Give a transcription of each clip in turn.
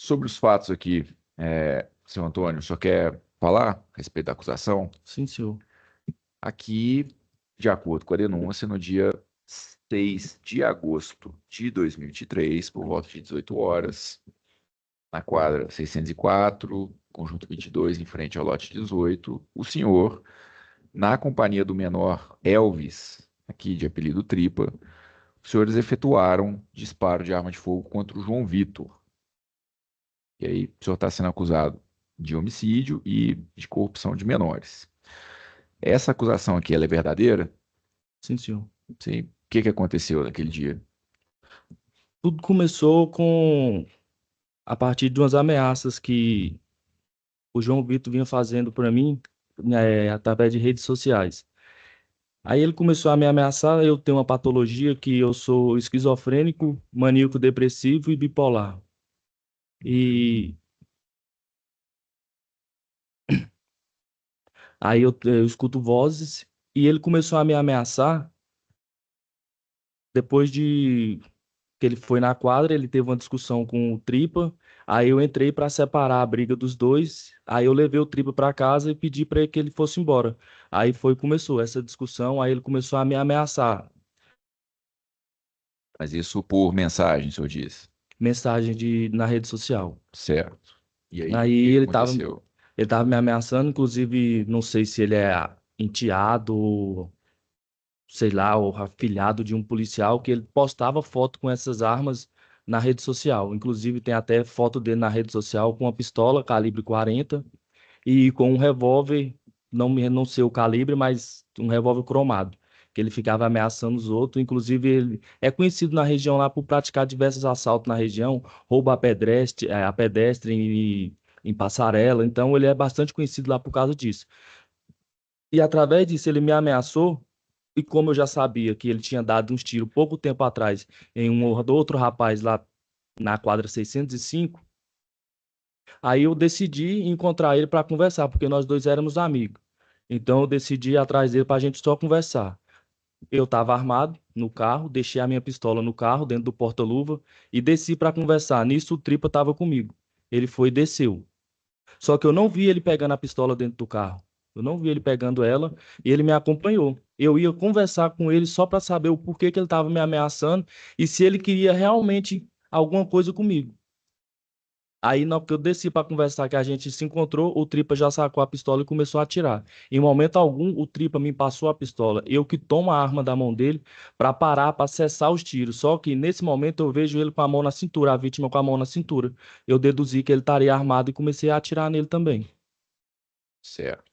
Sobre os fatos aqui, seu Antônio, só quer falar a respeito da acusação? Sim, senhor. Aqui, de acordo com a denúncia, no dia 6 de agosto de 2023, por volta de 18 horas, na quadra 604, conjunto 22, em frente ao lote 18, o senhor, na companhia do menor Elvis, aqui de apelido Tripa, os senhores efetuaram disparo de arma de fogo contra o João Vitor. E aí, o senhor está sendo acusado de homicídio e de corrupção de menores. Essa acusação aqui, ela é verdadeira? Sim, senhor. Sim. O que que aconteceu naquele dia? Tudo começou a partir de umas ameaças que o João Vitor vinha fazendo para mim, através de redes sociais. Aí ele começou a me ameaçar. Eu tenho uma patologia que eu sou esquizofrênico, maníaco depressivo e bipolar. E aí eu escuto vozes e ele começou a me ameaçar depois de que ele foi na quadra, ele teve uma discussão com o Tripa, aí eu entrei para separar a briga dos dois, aí eu levei o Tripa para casa e pedi para que ele fosse embora. Aí começou essa discussão, aí ele começou a me ameaçar, Mas isso por mensagem, o senhor disse. mensagem na rede social. Certo. E aí, o que Aí que aconteceu? ele tava me ameaçando, inclusive, não sei se ele é enteado, sei lá, ou afilhado de um policial, que ele postava foto com essas armas na rede social. Inclusive, tem até foto dele na rede social com uma pistola calibre 40 e com um revólver, não sei o calibre, mas um revólver cromado, que ele ficava ameaçando os outros. Inclusive, ele é conhecido na região lá por praticar diversos assaltos na região, roubo a pedestre em passarela. Então, ele é bastante conhecido lá por causa disso. E através disso, ele me ameaçou. E como eu já sabia que ele tinha dado uns tiros pouco tempo atrás em um outro rapaz lá na quadra 605, aí eu decidi encontrar ele para conversar, porque nós dois éramos amigos. Então eu decidi ir atrás dele para a gente só conversar. Eu estava armado no carro, deixei a minha pistola no carro, dentro do porta-luva, e desci para conversar. Nisso o Tripa estava comigo. Ele foi e desceu. Só que eu não vi ele pegando a pistola dentro do carro. Eu não vi ele pegando ela e ele me acompanhou. Eu ia conversar com ele só para saber o porquê que ele estava me ameaçando e se ele queria realmente alguma coisa comigo. Aí, na hora que eu desci para conversar, que a gente se encontrou, o Tripa já sacou a pistola e começou a atirar. Em momento algum, o Tripa me passou a pistola. Eu que tomo a arma da mão dele para parar, para cessar os tiros. Só que nesse momento eu vejo ele com a mão na cintura, a vítima com a mão na cintura. Eu deduzi que ele estaria armado e comecei a atirar nele também. Certo.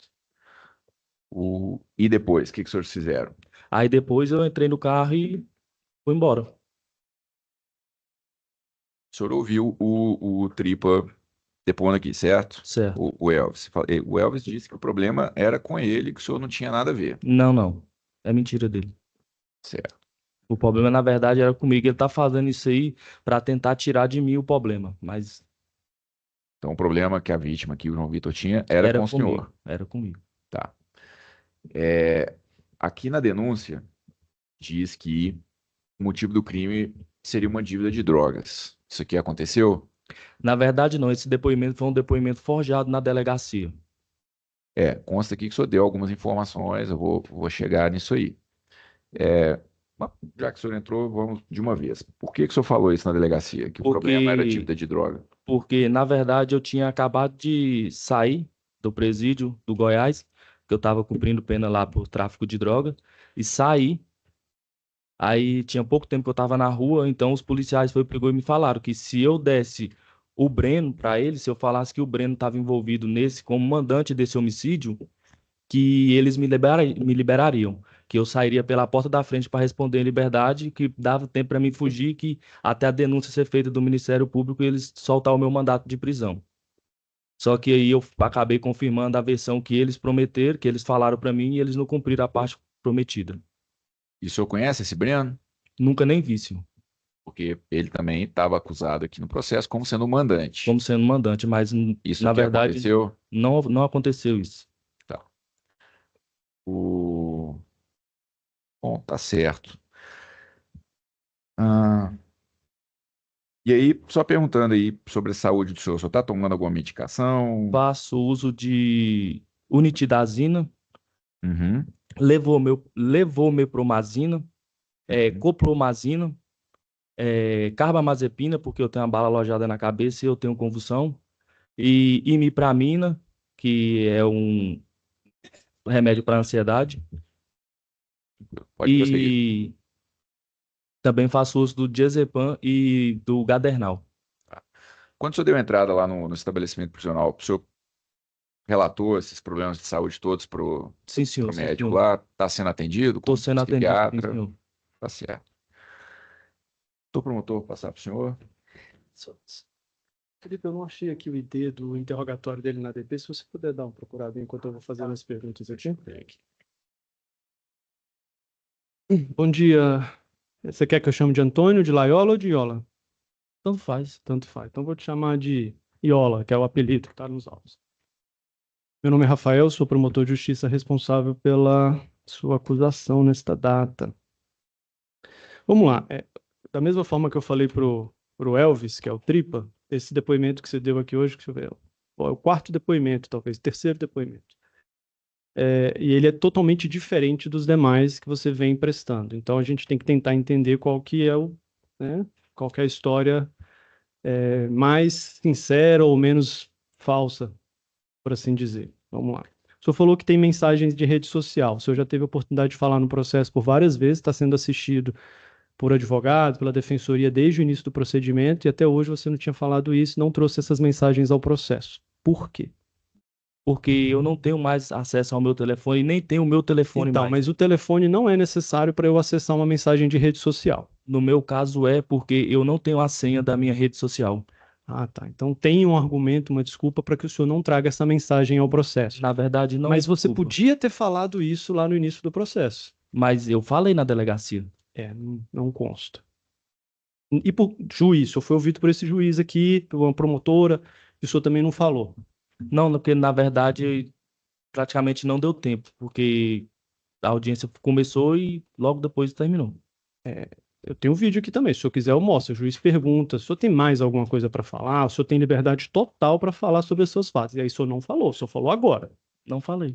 E depois, o que que os senhores fizeram? Aí depois eu entrei no carro e fui embora. O senhor ouviu o Tripa depondo aqui, certo? Certo. O Elvis. O Elvis disse que o problema era com ele, que o senhor não tinha nada a ver. Não, não. É mentira dele. Certo. O problema, na verdade, era comigo. Ele tá fazendo isso aí para tentar tirar de mim o problema. Mas Então, o problema que a vítima, que o João Vitor tinha, era era com o comigo. senhor. Era comigo. Tá. É, aqui na denúncia, diz que o motivo do crime seria uma dívida de drogas. Isso aqui aconteceu? Na verdade, não. Esse depoimento foi um depoimento forjado na delegacia. Consta aqui que o senhor deu algumas informações, eu vou chegar nisso aí. Mas, já que o senhor entrou, vamos de uma vez. Por que que o senhor falou isso na delegacia? Que o problema era Porque, dívida de droga? porque na verdade, eu tinha acabado de sair do presídio do Goiás, que eu estava cumprindo pena lá por tráfico de droga, e saí. Aí tinha pouco tempo que eu estava na rua, então os policiais pegou e me falaram que se eu desse o Breno para ele, se eu falasse que o Breno estava envolvido nesse como mandante desse homicídio, que eles me liberariam, que eu sairia pela porta da frente para responder em liberdade, que dava tempo para mim fugir, que até a denúncia ser feita do Ministério Público e eles soltar o meu mandato de prisão. Só que aí eu acabei confirmando a versão que eles prometeram, que eles falaram para mim e eles não cumpriram a parte prometida. E o senhor conhece esse Breno? Nunca nem vi, senhor, Porque ele também estava acusado aqui no processo como sendo o mandante. como sendo mandante, mas Isso na que verdade aconteceu? não aconteceu isso. Tá. O... Bom, tá certo. Ah, E aí, só perguntando aí sobre a saúde do senhor, o senhor está tomando alguma medicação? Faço uso de unitidazina, Uhum, levomepromazina, uhum. copromazina, carbamazepina, porque eu tenho uma bala alojada na cabeça e eu tenho convulsão, e imipramina, que é um remédio para ansiedade, Pode prosseguir. e também faço uso do diazepam e do Gadernal. Tá. Quando o senhor deu entrada lá no estabelecimento prisional, o senhor relatou esses problemas de saúde todos pro, Sim, pro senhor, sim, médico senhor. lá? Está sendo atendido Estou com sendo atendido, sim, psiquiatra? senhor. Tá certo. Doutor promotor, vou passar para o senhor. Felipe, eu não achei aqui o ID do interrogatório dele na DP. Se você puder dar uma procurada enquanto eu vou fazendo as perguntas aqui. Bom dia. Você quer que eu chame de Antônio, de Laiola ou de Iola? Tanto faz. Tanto faz. Então vou te chamar de Iola, que é o apelido que está nos autos. Meu nome é Rafael, sou promotor de justiça responsável pela sua acusação nesta data. Vamos lá. Da mesma forma que eu falei pro Elvis, que é o Tripa, esse depoimento que você deu aqui hoje, que deixa eu ver, é o quarto depoimento, talvez, terceiro depoimento. E ele é totalmente diferente dos demais que você vem prestando. Então a gente tem que tentar entender qual que é né, qual que é a história mais sincera ou menos falsa, por assim dizer. Vamos lá. O senhor falou que tem mensagens de rede social. O senhor já teve a oportunidade de falar no processo por várias vezes, está sendo assistido por advogado, pela defensoria desde o início do procedimento, e até hoje você não tinha falado isso, não trouxe essas mensagens ao processo. Por quê? Porque eu não tenho mais acesso ao meu telefone e nem tenho o meu telefone Então, mais. mas o telefone não é necessário para eu acessar uma mensagem de rede social. No meu caso é porque eu não tenho a senha da minha rede social. Ah, tá. Então tem um argumento, uma desculpa para que o senhor não traga essa mensagem ao processo. Na verdade, não é Mas você desculpa. podia ter falado isso lá no início do processo. Mas eu falei na delegacia. Não consta. E por juiz, o senhor foi ouvido por esse juiz aqui, por uma promotora, e o senhor também não falou. Não, porque na verdade praticamente não deu tempo, porque a audiência começou e logo depois terminou. Eu tenho um vídeo aqui também, se o senhor quiser eu mostro. O juiz pergunta, se o senhor tem mais alguma coisa para falar, o senhor tem liberdade total para falar sobre os seus fatos. E aí o senhor não falou, o senhor falou agora. Não falei.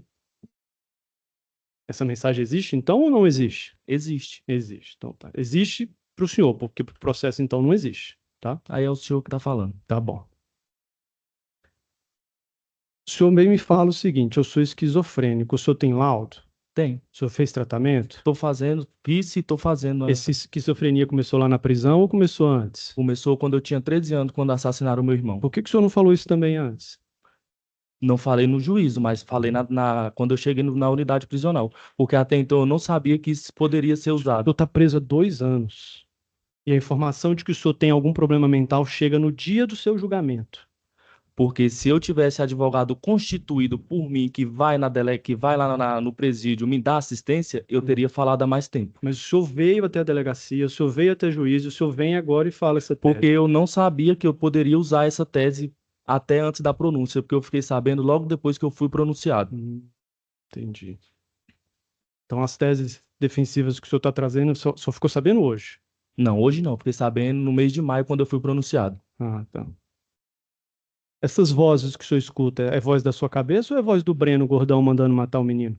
Essa mensagem existe então ou não existe? Existe. Existe. Então tá. Existe para o senhor, porque para o processo então não existe, tá? Aí é o senhor que tá falando. Tá bom. O senhor bem me fala o seguinte, eu sou esquizofrênico, o senhor tem laudo? Tem. O senhor fez tratamento? Tô fazendo, fiz e tô fazendo. Essa esquizofrenia começou lá na prisão ou começou antes? Começou quando eu tinha 13 anos, quando assassinaram meu irmão. Por que o senhor não falou isso também antes? Não falei no juízo, mas falei quando eu cheguei na unidade prisional. Porque até então eu não sabia que isso poderia ser O usado. senhor está preso há 2 anos. E a informação de que o senhor tem algum problema mental chega no dia do seu julgamento. Porque se eu tivesse advogado constituído por mim, que vai que vai lá no presídio me dar assistência, eu teria falado há mais tempo. Mas o senhor veio até a delegacia, o senhor veio até juiz, o senhor vem agora e fala essa tese. Porque eu não sabia que eu poderia usar essa tese até antes da pronúncia, porque eu fiquei sabendo logo depois que eu fui pronunciado. Entendi. Então as teses defensivas que o senhor está trazendo só ficou sabendo hoje? Não, hoje não. Fiquei sabendo no mês de maio, quando eu fui pronunciado. Ah, tá. Essas vozes que o senhor escuta, é voz da sua cabeça ou é voz do Breno Gordão mandando matar o menino?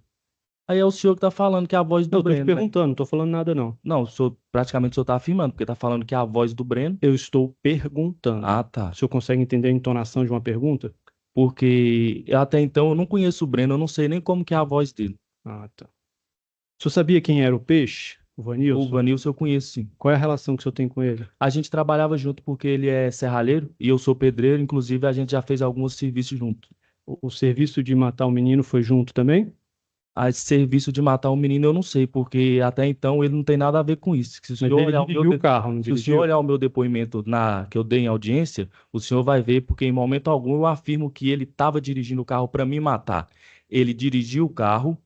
Aí é o senhor que tá falando que é a voz do Eu tô te Breno, né? perguntando, não tô falando nada não. Não, praticamente o senhor tá afirmando, porque tá falando que é a voz do Breno. Eu estou perguntando. Ah, tá. O senhor consegue entender a entonação de uma pergunta? Porque até então eu não conheço o Breno, eu não sei nem como que é a voz dele. Ah, tá. O senhor sabia quem era o peixe? O O Vanilson? Vanilson eu conheço, sim. Qual é a relação que o senhor tem com ele? A gente trabalhava junto porque ele é serralheiro e eu sou pedreiro, inclusive a gente já fez alguns serviços juntos. O serviço de matar o menino foi junto também? A esse serviço de matar um menino eu não sei, porque até então ele não tem nada a ver com isso. Se o Mas senhor ele olhar dirigiu o carro, não se o senhor dirigiu? olhar o meu depoimento que eu dei em audiência, o senhor vai ver, porque em momento algum eu afirmo que ele estava dirigindo o carro para me matar. Ele dirigiu o carro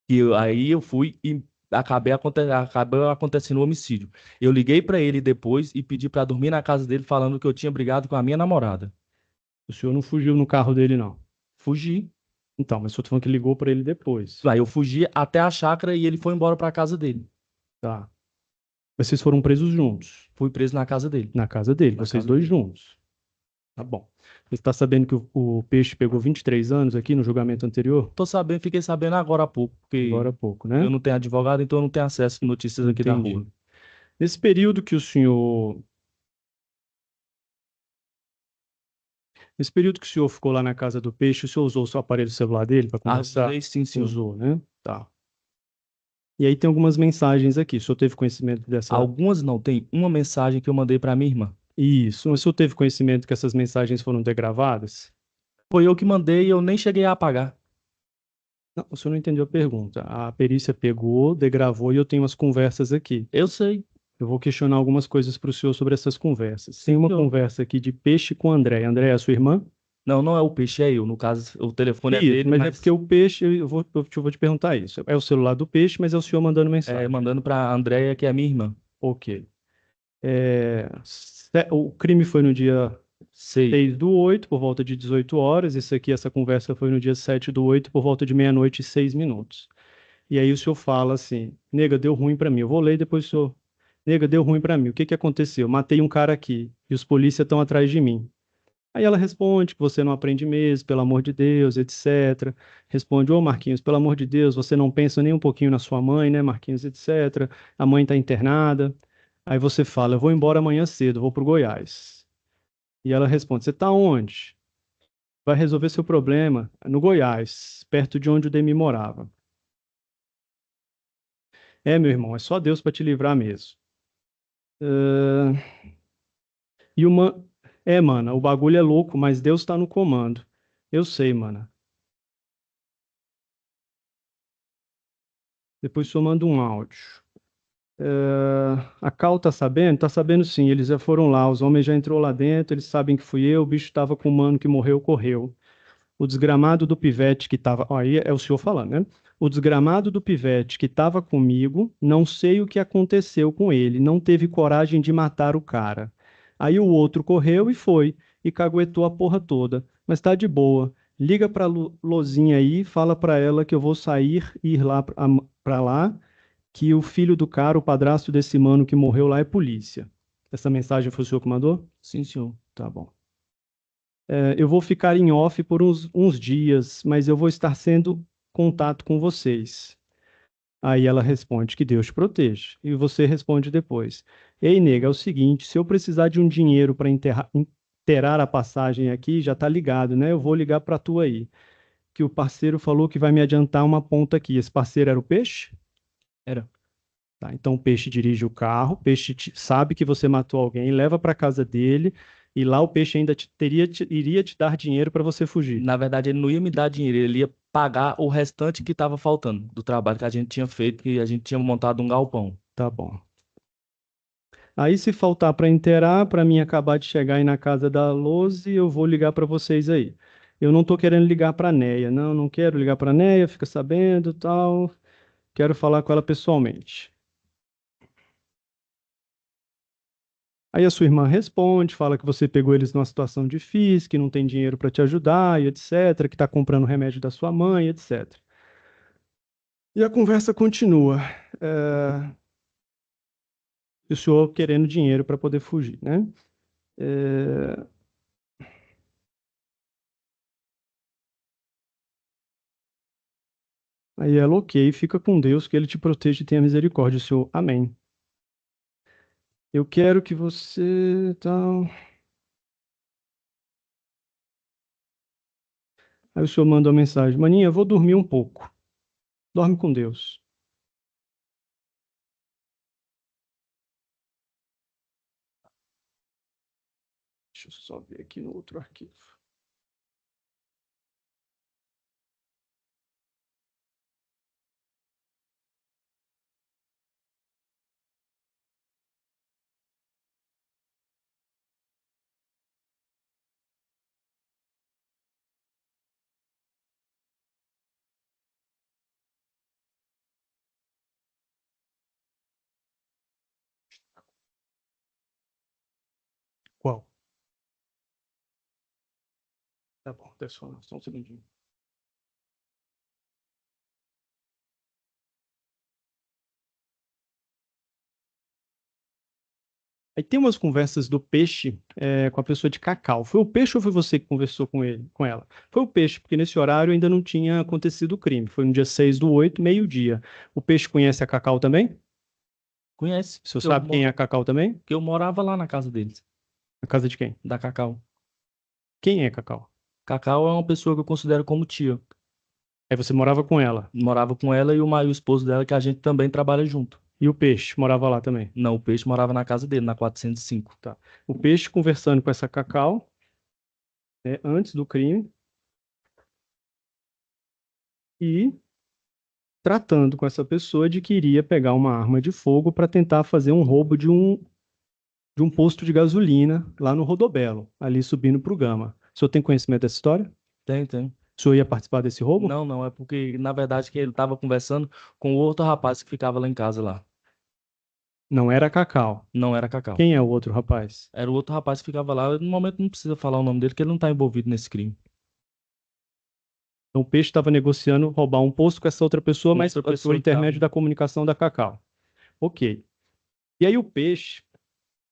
e aí eu fui e acabou acontecendo o homicídio. Eu liguei para ele depois e pedi para dormir na casa dele, falando que eu tinha brigado com a minha namorada. O senhor não fugiu no carro dele, não? Fugi. Então, mas o senhor tá falando que ligou para ele depois. Aí eu fugi até a chácara e ele foi embora para casa dele. Tá. Mas vocês foram presos juntos, Fui preso na casa dele. na casa dele, Na vocês casa dois dele. juntos. Tá bom. Você está sabendo que o Peixe pegou 23 anos aqui no julgamento anterior? Tô sabendo, fiquei sabendo agora há pouco, Agora porque há pouco, né? eu não tenho advogado, então eu não tenho acesso a notícias aqui da Entendi. rua. Nesse período que o senhor. Nesse período que o senhor ficou lá na casa do Peixe, o senhor usou o seu aparelho celular dele para conversar? Usei sim, senhor. Usou, né? Tá. E aí tem algumas mensagens aqui. O senhor teve conhecimento dessa. Algumas não, tem uma mensagem que eu mandei pra minha irmã. Isso. Mas o senhor teve conhecimento que essas mensagens foram degravadas? Foi eu que mandei e eu nem cheguei a apagar. Não, o senhor não entendeu a pergunta. A perícia pegou, degravou e eu tenho umas conversas aqui. Eu sei. Eu vou questionar algumas coisas para o senhor sobre essas conversas. Tem uma senhor. conversa aqui de Peixe com André. André é a sua irmã? Não, não é o Peixe, é eu. No caso, o telefone é Isso, dele, mas é mas porque o Peixe, eu vou te perguntar isso. É o celular do Peixe, mas é o senhor mandando mensagem. mandando pra Andréia, que é minha irmã. Ok. O crime foi no dia Sei. 6/8, por volta de 18 horas. Essa conversa foi no dia 7/8, por volta de meia-noite e 6 minutos. E aí o senhor fala assim, nega, deu ruim pra mim. Eu vou ler e depois o senhor... Nega, deu ruim pra mim. O que que aconteceu? Matei um cara aqui e os polícias estão atrás de mim. Aí ela responde que você não aprende mesmo, pelo amor de Deus, etc. Responde, ô Marquinhos, pelo amor de Deus, você não pensa nem um pouquinho na sua mãe, né, Marquinhos, etc. A mãe está internada. Aí você fala, eu vou embora amanhã cedo, vou pro Goiás. E ela responde, você está onde? Vai resolver seu problema no Goiás, perto de onde o Demi morava. É, meu irmão, é só Deus para te livrar mesmo. Ah, e uma. É, mana, o bagulho é louco, mas Deus está no comando. Eu sei, mana. Depois só manda um áudio. A Cal tá sabendo? Tá sabendo sim, eles já foram lá, os homens já entrou lá dentro, eles sabem que fui eu, o bicho tava com o mano que morreu, correu. O desgramado do pivete que tava, ó, aí é o senhor falando, né? O desgramado do pivete que tava comigo, não sei o que aconteceu com ele, não teve coragem de matar o cara. Aí o outro correu e foi, e caguetou a porra toda, mas tá de boa. Liga pra Lozinha aí, fala pra ela que eu vou sair e ir lá pra lá que o filho do cara, o padrasto desse mano que morreu lá, é polícia. Essa mensagem foi o senhor que mandou? Sim, senhor. Tá bom. Eu vou ficar em off por uns dias, mas eu vou estar sendo contato com vocês. Aí ela responde que Deus te proteja. E você responde depois: Ei, nega, é o seguinte, se eu precisar de um dinheiro para inteirar a passagem aqui, já tá ligado, né? Eu vou ligar para tu aí. Que o parceiro falou que vai me adiantar uma ponta aqui. Esse parceiro era o peixe? Era. Tá, então o peixe dirige o carro, o peixe sabe que você matou alguém, leva para casa dele e lá o peixe ainda iria te dar dinheiro para você fugir. Na verdade, ele não ia me dar dinheiro, ele ia pagar o restante que estava faltando do trabalho que a gente tinha feito, que a gente tinha montado um galpão. Tá bom. Aí se faltar para inteirar, para mim acabar de chegar aí na casa da Lose, eu vou ligar para vocês aí. Eu não tô querendo ligar para Neia, não, não quero ligar para Neia, fica sabendo, tal. Quero falar com ela pessoalmente. Aí a sua irmã responde, fala que você pegou eles numa situação difícil, que não tem dinheiro para te ajudar, e etc., que está comprando remédio da sua mãe, etc. E a conversa continua. É, e o senhor querendo dinheiro para poder fugir, né? É, aí ela, ok, fica com Deus, que ele te proteja e tenha misericórdia, o senhor. Amém. Eu quero que você, tal. Aí o senhor manda uma mensagem: Maninha, eu vou dormir um pouco. Dorme com Deus. Deixa eu só ver aqui no outro arquivo. Qual? Tá bom, só um segundinho. Aí tem umas conversas do peixe com a pessoa de Cacau. Foi o peixe ou foi você que conversou com ele, com ela? Foi o peixe, porque nesse horário ainda não tinha acontecido o crime. Foi no dia 6/8, meio-dia. O peixe conhece a Cacau também? Conhece? O senhor sabe quem é a Cacau também? Que eu morava lá na casa deles, Na casa de quem? da Cacau. Quem é Cacau? Cacau é uma pessoa que eu considero como tia. Aí você morava com ela. Morava com ela e o esposo dela, que a gente também trabalha junto. E o peixe morava lá também. Não, o peixe morava na casa dele, na 405. Tá. O peixe conversando com essa Cacau, né, antes do crime. E tratando com essa pessoa de que iria pegar uma arma de fogo para tentar fazer um roubo de um posto de gasolina lá no Rodobelo, ali subindo para o Gama. O senhor tem conhecimento dessa história? Tem. O senhor ia participar desse roubo? Não, é porque, na verdade, que ele tava conversando com o outro rapaz que ficava lá em casa lá. Não era Cacau. Não era Cacau. Quem é o outro rapaz? Era o outro rapaz que ficava lá. No momento não precisa falar o nome dele, porque ele não tá envolvido nesse crime. Então o Peixe estava negociando roubar um posto com essa outra pessoa, Com mas outra por pessoa que intermédio tava- da comunicação da Cacau. Ok. E aí o Peixe,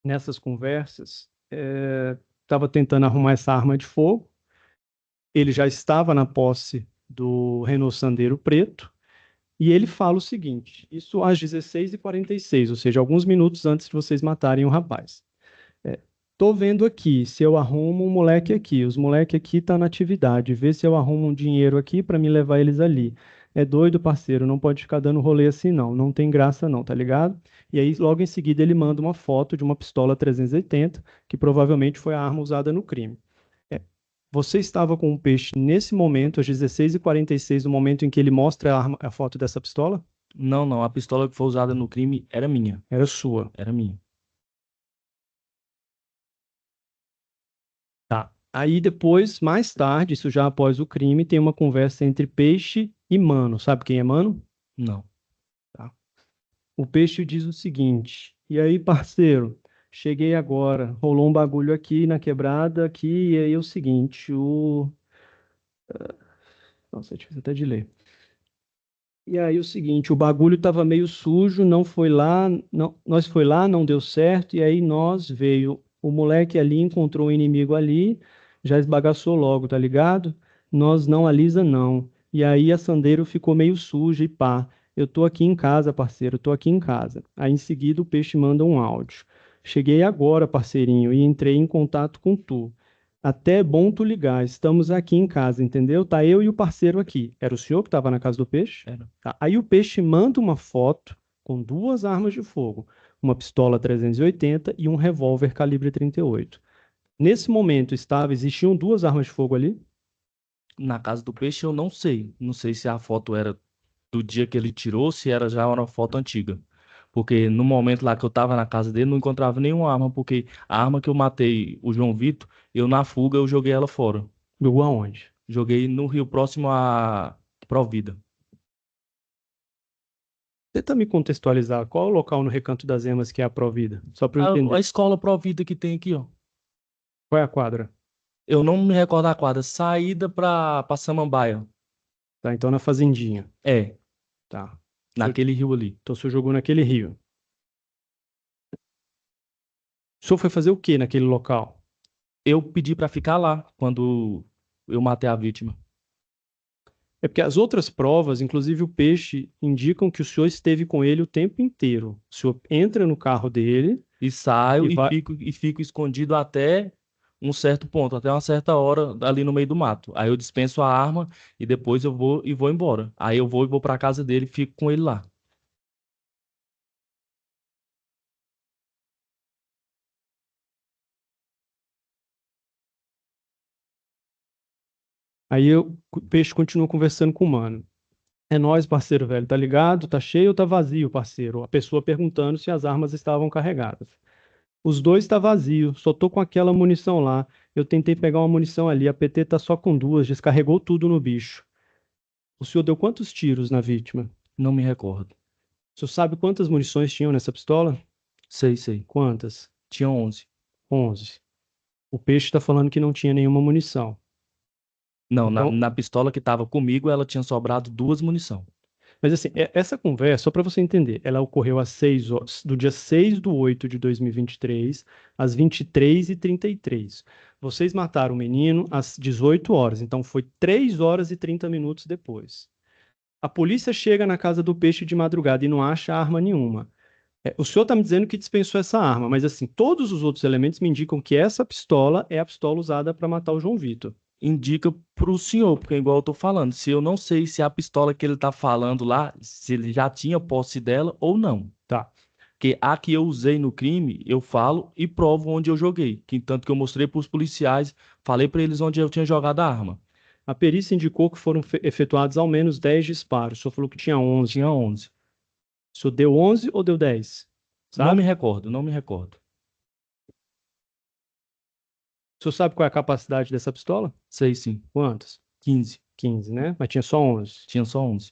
nessas conversas, estava tentando arrumar essa arma de fogo. Ele já estava na posse do Renault Sandero preto. E ele fala o seguinte, isso às 16h46, ou seja, alguns minutos antes de vocês matarem o rapaz. Tô vendo aqui se eu arrumo um moleque aqui. Os moleque aqui tá na atividade. Vê se eu arrumo um dinheiro aqui para me levar eles ali. É doido, parceiro. Não pode ficar dando rolê assim, não. Não tem graça, não, tá ligado? E aí, logo em seguida, ele manda uma foto de uma pistola 380, que provavelmente foi a arma usada no crime. É, Você estava com o peixe nesse momento, às 16h46, no momento em que ele mostra a foto dessa pistola? Não. A pistola que foi usada no crime era minha. Era sua. Era minha. Tá. Aí depois, mais tarde, isso já após o crime, tem uma conversa entre Peixe e Mano. Sabe quem é Mano? Não. Tá. O Peixe diz o seguinte: E aí, parceiro, cheguei agora, rolou um bagulho aqui na quebrada, aqui, e aí é o seguinte, Nossa, é difícil até de ler. E aí o seguinte, o bagulho tava meio sujo, não foi lá, não, nós foi lá, não deu certo, e aí nós veio, o moleque ali encontrou o inimigo ali, já esbagaçou logo, tá ligado? Nós não alisa não. E aí a Sandeiro ficou meio suja e pá. Eu tô aqui em casa, parceiro, eu tô aqui em casa. Aí em seguida o Peixe manda um áudio. Cheguei agora, parceirinho, e entrei em contato com tu. Até é bom tu ligar, estamos aqui em casa, entendeu? Tá eu e o parceiro aqui. Era o senhor que estava na casa do Peixe? Era. Tá. Aí o Peixe manda uma foto com duas armas de fogo, uma pistola 380 e um revólver calibre 38. Nesse momento existiam duas armas de fogo ali? Na casa do peixe eu não sei. Não sei se a foto era do dia que ele tirou, se era já uma foto antiga. Porque no momento lá que eu tava na casa dele, não encontrava nenhuma arma, porque a arma que eu matei o João Vitor, eu na fuga eu joguei ela fora. Jogou aonde? Joguei no rio próximo a Provida. Tenta me contextualizar qual é o local no Recanto das Emas que é a Provida, só para eu A entender. escola Provida que tem aqui, ó. Qual é a quadra? Eu não me recordo a quadra. Saída pra Samambaia. Tá, então na Fazendinha. É, Tá. naquele rio ali. Então o senhor jogou naquele rio. O senhor foi fazer o que naquele local? Eu pedi pra ficar lá quando eu matei a vítima. É porque as outras provas, inclusive o Peixe, indicam que o senhor esteve com ele o tempo inteiro. O senhor entra no carro dele E saio e vai. e fico escondido até um certo ponto, até uma certa hora ali no meio do mato. Aí eu dispenso a arma e depois eu vou embora. Aí eu vou pra casa dele e fico com ele lá. O Peixe continua conversando com o mano. É nóis, parceiro velho, tá ligado? Tá cheio ou tá vazio, parceiro? A pessoa perguntando se as armas estavam carregadas. Os dois tá vazio, só tô com aquela munição lá. Eu tentei pegar uma munição ali, a PT tá só com duas, descarregou tudo no bicho. O senhor deu quantos tiros na vítima? Não me recordo. O senhor sabe quantas munições tinham nessa pistola? Sei. Quantas? Tinha 11. 11. O Peixe tá falando que não tinha nenhuma munição. Não, Então, na pistola que tava comigo, ela tinha sobrado 2 munição. Mas assim, essa conversa, só para você entender, ela ocorreu às 6 horas, do dia 6/8/2023, às 23h33. Vocês mataram o menino às 18 horas, então foi 3 horas e 30 minutos depois. A polícia chega na casa do Peixe de madrugada e não acha arma nenhuma. O senhor está me dizendo que dispensou essa arma, mas assim, todos os outros elementos me indicam que essa pistola é a pistola usada para matar o João Vitor. Indica pro senhor, porque igual eu tô falando, se eu não sei se a pistola que ele tá falando lá, se ele já tinha posse dela ou não. Tá. Porque a que eu usei no crime, eu falo e provo onde eu joguei. Que tanto que eu mostrei pros policiais, falei pra eles onde eu tinha jogado a arma. A perícia indicou que foram efetuados ao menos 10 disparos. O senhor falou que tinha 11. Tinha 11. O senhor deu 11 ou deu 10? Não me Sabe? recordo, não me recordo. O senhor sabe qual é a capacidade dessa pistola? Sei sim. Quantas? 15. 15, né? Mas tinha só 11. Tinha só 11.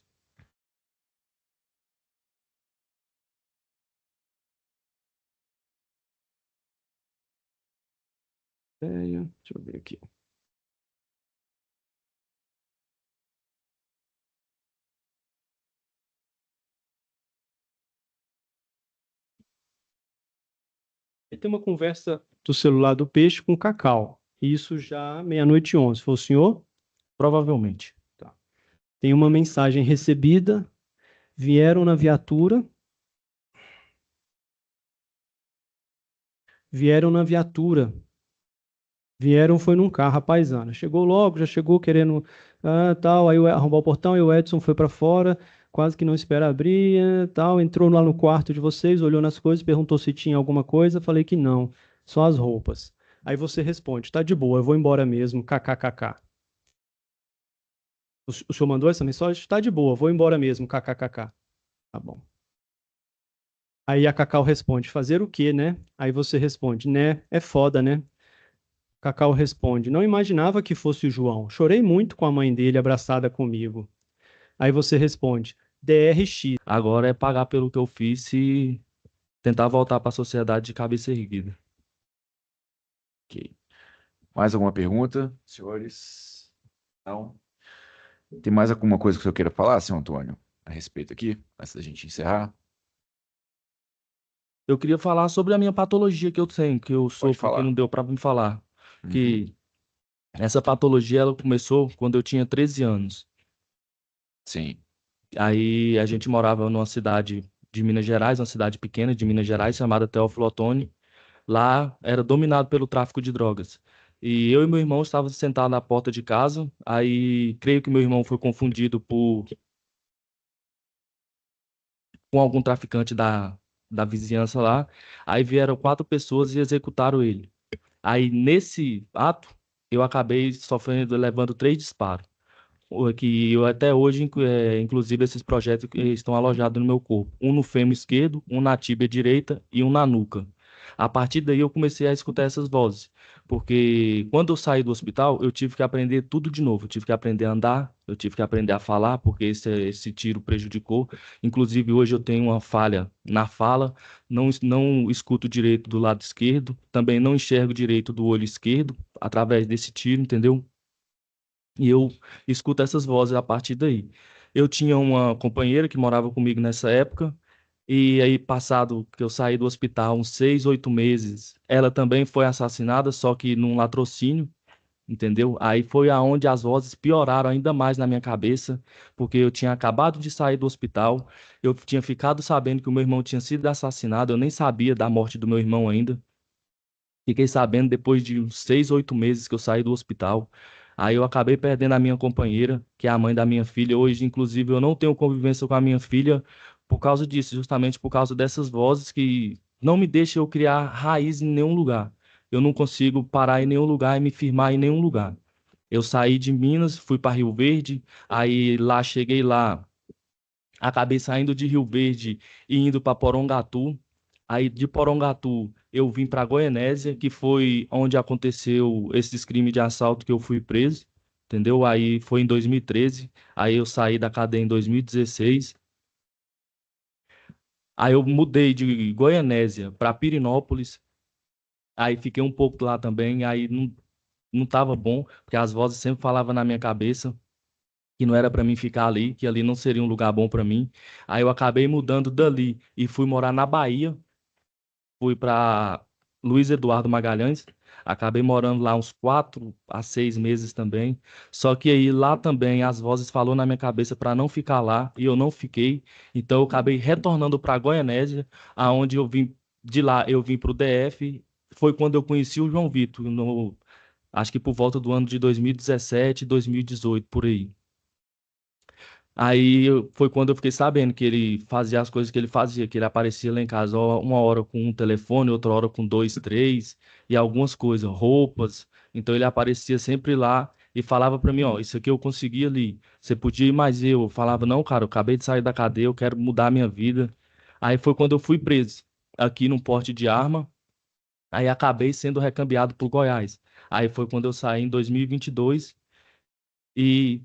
Deixa eu ver aqui. Ele tem uma conversa do celular do Peixe com o Cacau. Isso já meia-noite e 11. Foi o senhor? Provavelmente. Tá. Tem uma mensagem recebida. Vieram na viatura. Vieram na viatura. Vieram foi num carro, a paisana. Chegou logo, já chegou querendo tal, aí arrombar o portão, e o Edson foi para fora, quase que não espera abrir, tal, entrou lá no quarto de vocês, olhou nas coisas, perguntou se tinha alguma coisa, falei que não, só as roupas. Aí você responde, tá de boa, eu vou embora mesmo, kkkk. O senhor mandou essa mensagem? Tá de boa, vou embora mesmo, kkkk. Tá bom. Aí a Cacau responde, fazer o quê, né? Aí você responde, né? É foda, né? Cacau responde: não imaginava que fosse o João. Chorei muito com a mãe dele abraçada comigo. Aí você responde: DRX. Agora é pagar pelo que eu fiz e tentar voltar para a sociedade de cabeça erguida. Ok. Mais alguma pergunta, senhores? Não? Tem mais alguma coisa que o senhor queira falar, senhor Antônio, a respeito aqui, antes da gente encerrar? Eu queria falar sobre a minha patologia que eu tenho, que eu Pode sofro, que falar. não deu para me falar. Uhum. Que essa patologia ela começou quando eu tinha 13 anos. Sim. Aí a gente morava numa cidade de Minas Gerais, uma cidade pequena de Minas Gerais, chamada Teófilo Otoni. Lá era dominado pelo tráfico de drogas. E eu e meu irmão estávamos sentados na porta de casa. Aí creio que meu irmão foi confundido com algum traficante da vizinhança lá. Aí vieram 4 pessoas e executaram ele. Aí nesse ato, eu acabei sofrendo, levando 3 disparos. Que eu até hoje, inclusive, esses projetos estão alojados no meu corpo. Um no fêmur esquerdo, um na tíbia direita e um na nuca. A partir daí eu comecei a escutar essas vozes, porque quando eu saí do hospital, eu tive que aprender tudo de novo. Eu tive que aprender a andar, eu tive que aprender a falar, porque esse tiro prejudicou. Inclusive, hoje eu tenho uma falha na fala, não escuto direito do lado esquerdo, também não enxergo direito do olho esquerdo, através desse tiro, entendeu? E eu escuto essas vozes a partir daí. Eu tinha uma companheira que morava comigo nessa época, e aí, passado que eu saí do hospital, uns 6, 8 meses, ela também foi assassinada, só que num latrocínio, entendeu? Aí foi aonde as vozes pioraram ainda mais na minha cabeça, porque eu tinha acabado de sair do hospital, eu tinha ficado sabendo que o meu irmão tinha sido assassinado, eu nem sabia da morte do meu irmão ainda. Fiquei sabendo depois de uns 6, 8 meses que eu saí do hospital. Aí eu acabei perdendo a minha companheira, que é a mãe da minha filha. Hoje, inclusive, eu não tenho convivência com a minha filha por causa disso, justamente por causa dessas vozes que não me deixam eu criar raiz em nenhum lugar. Eu não consigo parar em nenhum lugar e me firmar em nenhum lugar. Eu saí de Minas, fui para Rio Verde, aí lá cheguei lá, acabei saindo de Rio Verde e indo para Porongatu. Aí de Porongatu eu vim para Goianésia, que foi onde aconteceu esses crimes de assalto que eu fui preso, entendeu? Aí foi em 2013. Aí eu saí da cadeia em 2016. Aí eu mudei de Goianésia para Pirinópolis. Aí fiquei um pouco lá também. Aí não tava bom, porque as vozes sempre falavam na minha cabeça. que não era para mim ficar ali, que ali não seria um lugar bom para mim. Aí eu acabei mudando dali e fui morar na Bahia, fui para Luiz Eduardo Magalhães, acabei morando lá uns 4 a 6 meses também. Só que aí lá também as vozes falou na minha cabeça para não ficar lá e eu não fiquei. Então eu acabei retornando para Goianésia, aonde eu vim de lá eu vim para o DF. Foi quando eu conheci o João Vitor, acho que por volta do ano de 2017, 2018, por aí. Foi quando eu fiquei sabendo que ele fazia as coisas que ele fazia, que ele aparecia lá em casa uma hora com um telefone, outra hora com dois, três, e algumas coisas, roupas. Então ele aparecia sempre lá e falava pra mim, ó, isso aqui eu consegui ali, você podia ir mais eu. Eu falava, não, cara, eu acabei de sair da cadeia, eu quero mudar a minha vida. Aí foi quando eu fui preso, aqui num porte de arma, aí acabei sendo recambiado por Goiás. Aí foi quando eu saí em 2022 e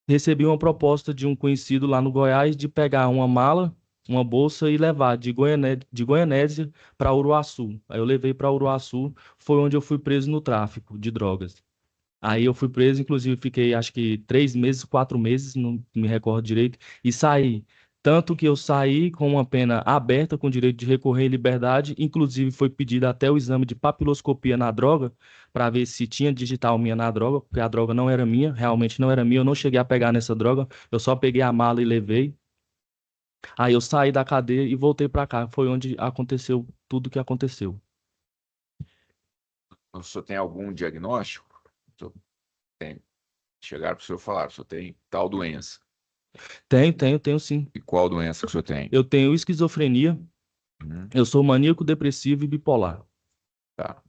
recebi uma proposta de um conhecido lá no Goiás de pegar uma mala, uma bolsa e levar de Goianésia para Uruaçu. Aí eu levei para Uruaçu, foi onde eu fui preso no tráfico de drogas. Aí eu fui preso, inclusive fiquei acho que 3 meses, 4 meses, não me recordo direito, e saí. Tanto que eu saí com uma pena aberta, com direito de recorrer em liberdade, inclusive foi pedido até o exame de papiloscopia na droga, para ver se tinha digital minha na droga, porque a droga não era minha, realmente não era minha, eu não cheguei a pegar nessa droga, eu só peguei a mala e levei. Aí eu saí da cadeia e voltei para cá, foi onde aconteceu tudo que aconteceu. O senhor tem algum diagnóstico? O senhor tem. Chegaram para o senhor falar, o senhor tem tal doença. Tenho sim. E qual doença que o senhor tem? Eu tenho esquizofrenia. Uhum, Eu sou maníaco depressivo e bipolar. tá.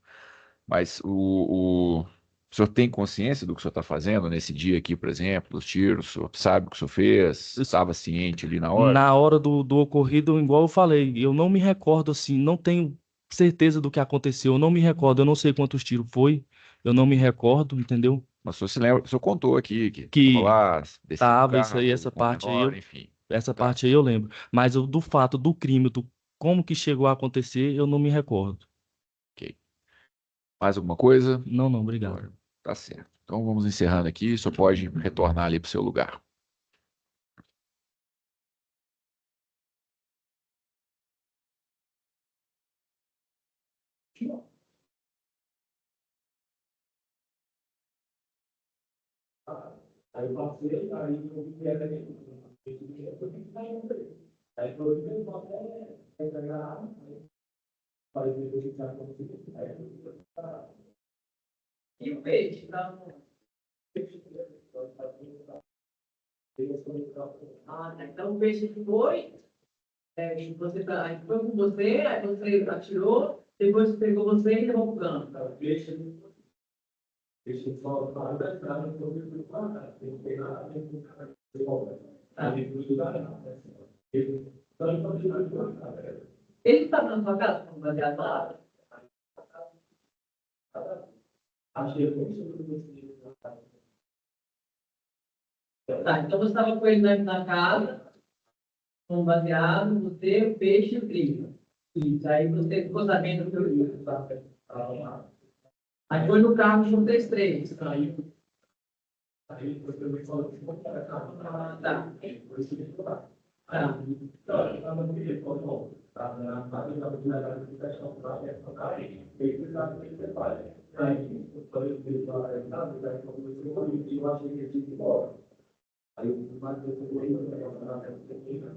Mas o senhor tem consciência do que o senhor está fazendo nesse dia aqui, por exemplo, dos tiros? O senhor sabe o que o senhor fez? Estava ciente ali na hora? Na hora do ocorrido, igual eu falei, eu não me recordo assim, não tenho certeza do que aconteceu, eu não me recordo, eu não sei quantos tiros foi, eu não me recordo, entendeu? Mas o senhor se lembra, o senhor contou aqui que estava Que lá, descia do tava isso aí, carro com o menor, enfim. essa Tá. parte aí eu lembro. Mas do fato do crime, do como que chegou a acontecer, eu não me recordo. Ok. Mais alguma coisa? Não, não, obrigado. Agora, tá certo. Então vamos encerrando aqui. Só pode retornar ali para o seu lugar. E o peixe? Ah, tá. Então o peixe foi, e você aí foi com você, aí você atirou, depois pegou você e levou pro campo. Tá. Ele estava na sua casa com baseado lá? Tá, então você estava com ele na casa, com baseado, você, o peixe e o trigo. Isso, aí você ficou sabendo que eu ia. Aí foi no carro com vocês três. Ah, tá. Tá.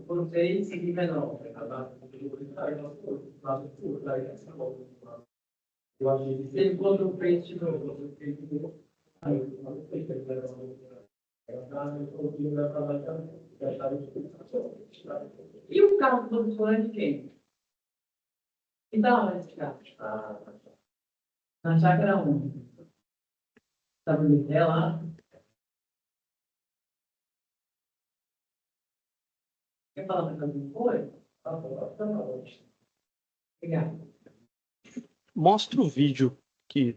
Vocês e menor. Ele contra o peixe de novo. E o carro do foi de quem? E da onde esse carro? Na chácara 1. Estava no hotel lá. Quer falar mais alguma coisa? Obrigado. Mostra o vídeo aqui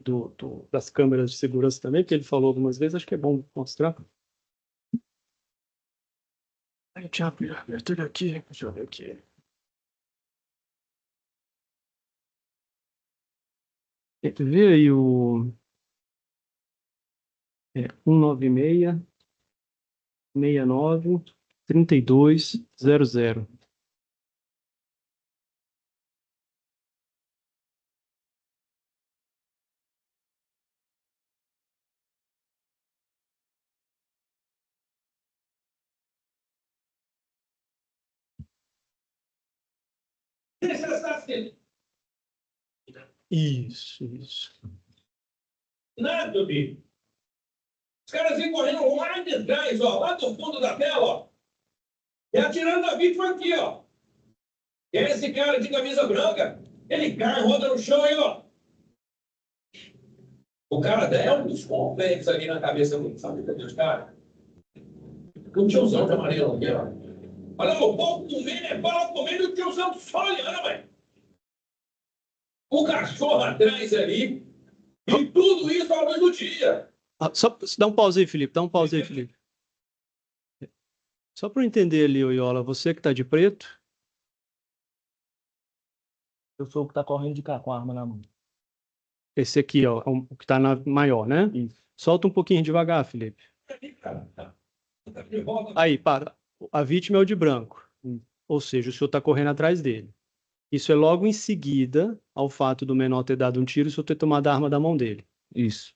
das câmeras de segurança também, que ele falou algumas vezes, acho que é bom mostrar. A gente abre ele aqui, deixa eu ver aqui. Vê aí o 196 69 3200. Isso. Nada, bicho. Os caras vêm correndo lá de trás, ó, lá do fundo da tela, ó. E atirando na vítima aqui, ó. E é esse cara de camisa branca, ele cai, roda no chão aí, ó. O cara é um dos complexos ali na cabeça do sabe dos caras. O tiozão de amarelo aqui, ó. Olha, o povo comendo, é bala comendo e o tiozão só olhando, velho. O cachorro atrás ali. E tudo isso à luz do dia. Só dá um pause aí, Felipe. Dá um pause aí, Felipe. Só para eu entender ali, Iola, você que tá de preto, Eu sou o que tá correndo de cá com a arma na mão. esse aqui, ó, o que tá na maior, né? Isso. Solta um pouquinho devagar, Felipe. Aí, para. A vítima é o de branco. Ou seja, o senhor tá correndo atrás dele. Isso é logo em seguida ao fato do menor ter dado um tiro e o senhor ter tomado a arma da mão dele. Isso.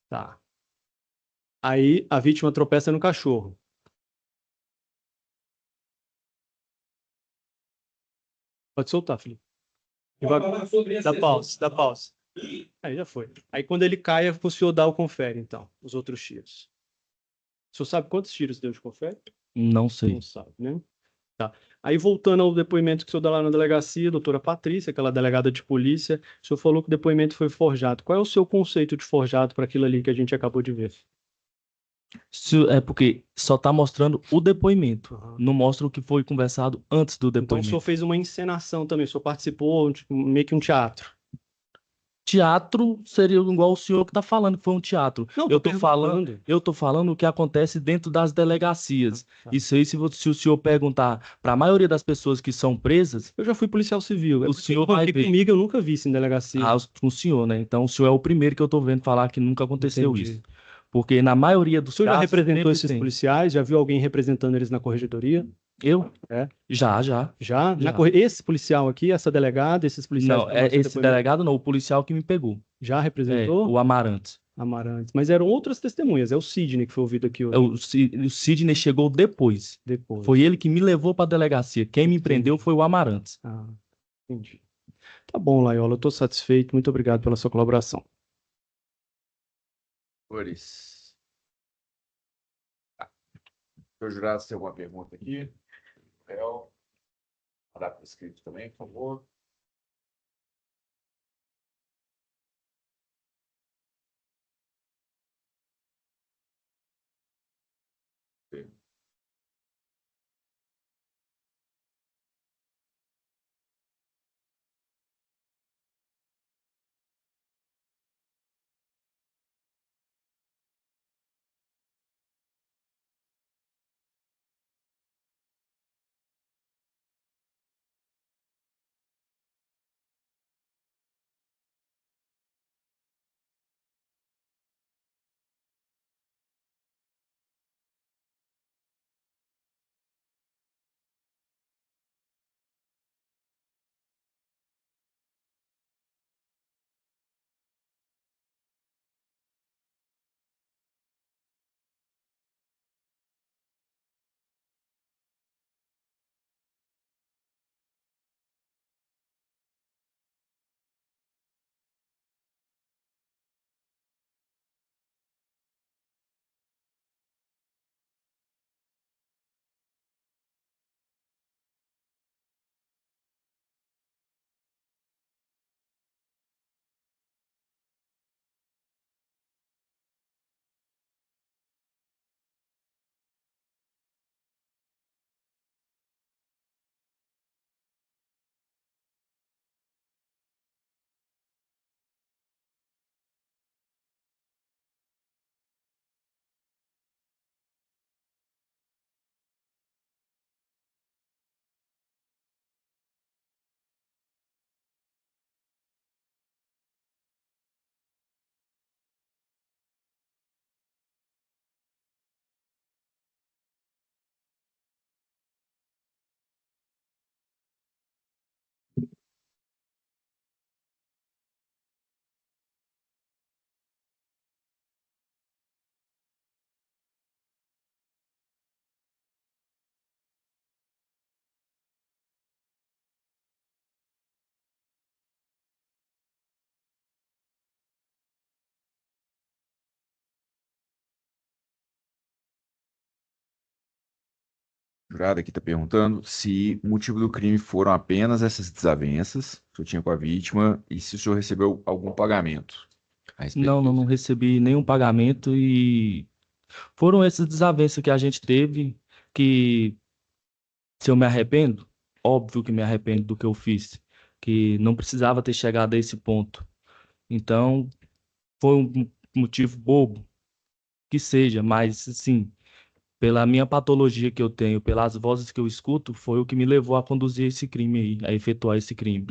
Tá. Aí a vítima tropeça no cachorro. Pode soltar, Felipe. Falar sobre essa Dá pausa. Aí já foi. Aí quando ele cai, o senhor dá o confere, então, os outros tiros. O senhor sabe quantos tiros deu de confere? Não sei. Não sabe, né? Tá. Aí voltando ao depoimento que o senhor dá lá na delegacia, doutora Patrícia, aquela delegada de polícia, o senhor falou que o depoimento foi forjado. Qual é o seu conceito de forjado para aquilo ali que a gente acabou de ver? É porque só tá mostrando o depoimento. Aham. Não mostra o que foi conversado antes do Então o depoimento. senhor fez uma encenação também, o senhor participou, tipo, meio que um teatro. Teatro seria igual o senhor que tá falando que foi um teatro. Não, eu tô tô falando, perguntando. eu tô falando o que acontece dentro das delegacias. Tá. Isso aí, se o senhor perguntar para a maioria das pessoas que são presas, Eu já fui policial civil. o senhor vai Aqui ver. comigo eu nunca vi isso em delegacia. O senhor, né? Então o senhor é o primeiro que eu tô vendo falar que nunca aconteceu Entendi. isso. Porque na maioria O dos senhor já casos representou sempre esses tem. policiais? Já viu alguém representando eles na corregedoria? Eu? É. Já. Já? Já. Esse policial aqui, essa delegada, esses policiais Não, que tomaram seu esse depoimento, delegado não, o policial que me pegou. já É, representou? o Amarantes. Amarantes. Mas eram outras testemunhas. É o Sidney que foi ouvido aqui hoje. O Sidney chegou depois. Depois. Foi ele que me levou para a delegacia. Quem me Entendi. prendeu foi o Amarantes. Ah, entendi. Tá bom, Laiola. Eu tô satisfeito. Muito obrigado pela sua colaboração. Senhores. Senhor jurado, se tem alguma pergunta aqui? Rafael, mandar por escrito também, por favor. jurado aqui está perguntando se o motivo do crime foram apenas essas desavenças que o senhor tinha com a vítima e se o senhor recebeu algum pagamento a respeito Não, não, disso. não recebi nenhum pagamento e foram essas desavenças que a gente teve que, se eu me arrependo, óbvio que me arrependo do que eu fiz, que não precisava ter chegado a esse ponto. Então, foi um motivo bobo, que seja, mas, assim, pela minha patologia que eu tenho, pelas vozes que eu escuto, foi o que me levou a conduzir esse crime aí, a efetuar esse crime.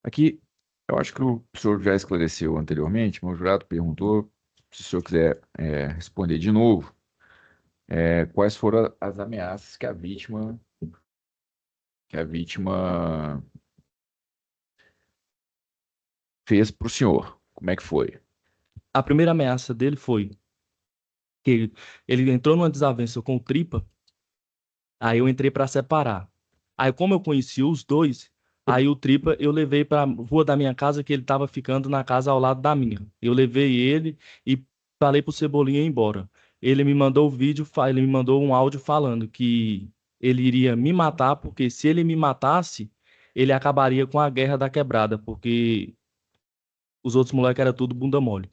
Aqui, eu acho que o senhor já esclareceu anteriormente, mas o jurado perguntou, se o senhor quiser responder de novo, quais foram as ameaças que a vítima fez para o senhor. Como é que foi? A primeira ameaça dele foi que ele entrou numa desavença com o Tripa, aí eu entrei para separar. Aí, como eu conheci os dois, aí o Tripa eu levei para rua da minha casa, que ele estava ficando na casa ao lado da minha. Eu levei ele e falei pro Cebolinha ir embora. Ele me mandou o vídeo, ele me mandou um áudio falando que ele iria me matar, porque se ele me matasse, ele acabaria com a guerra da quebrada, porque os outros moleques eram tudo bunda mole.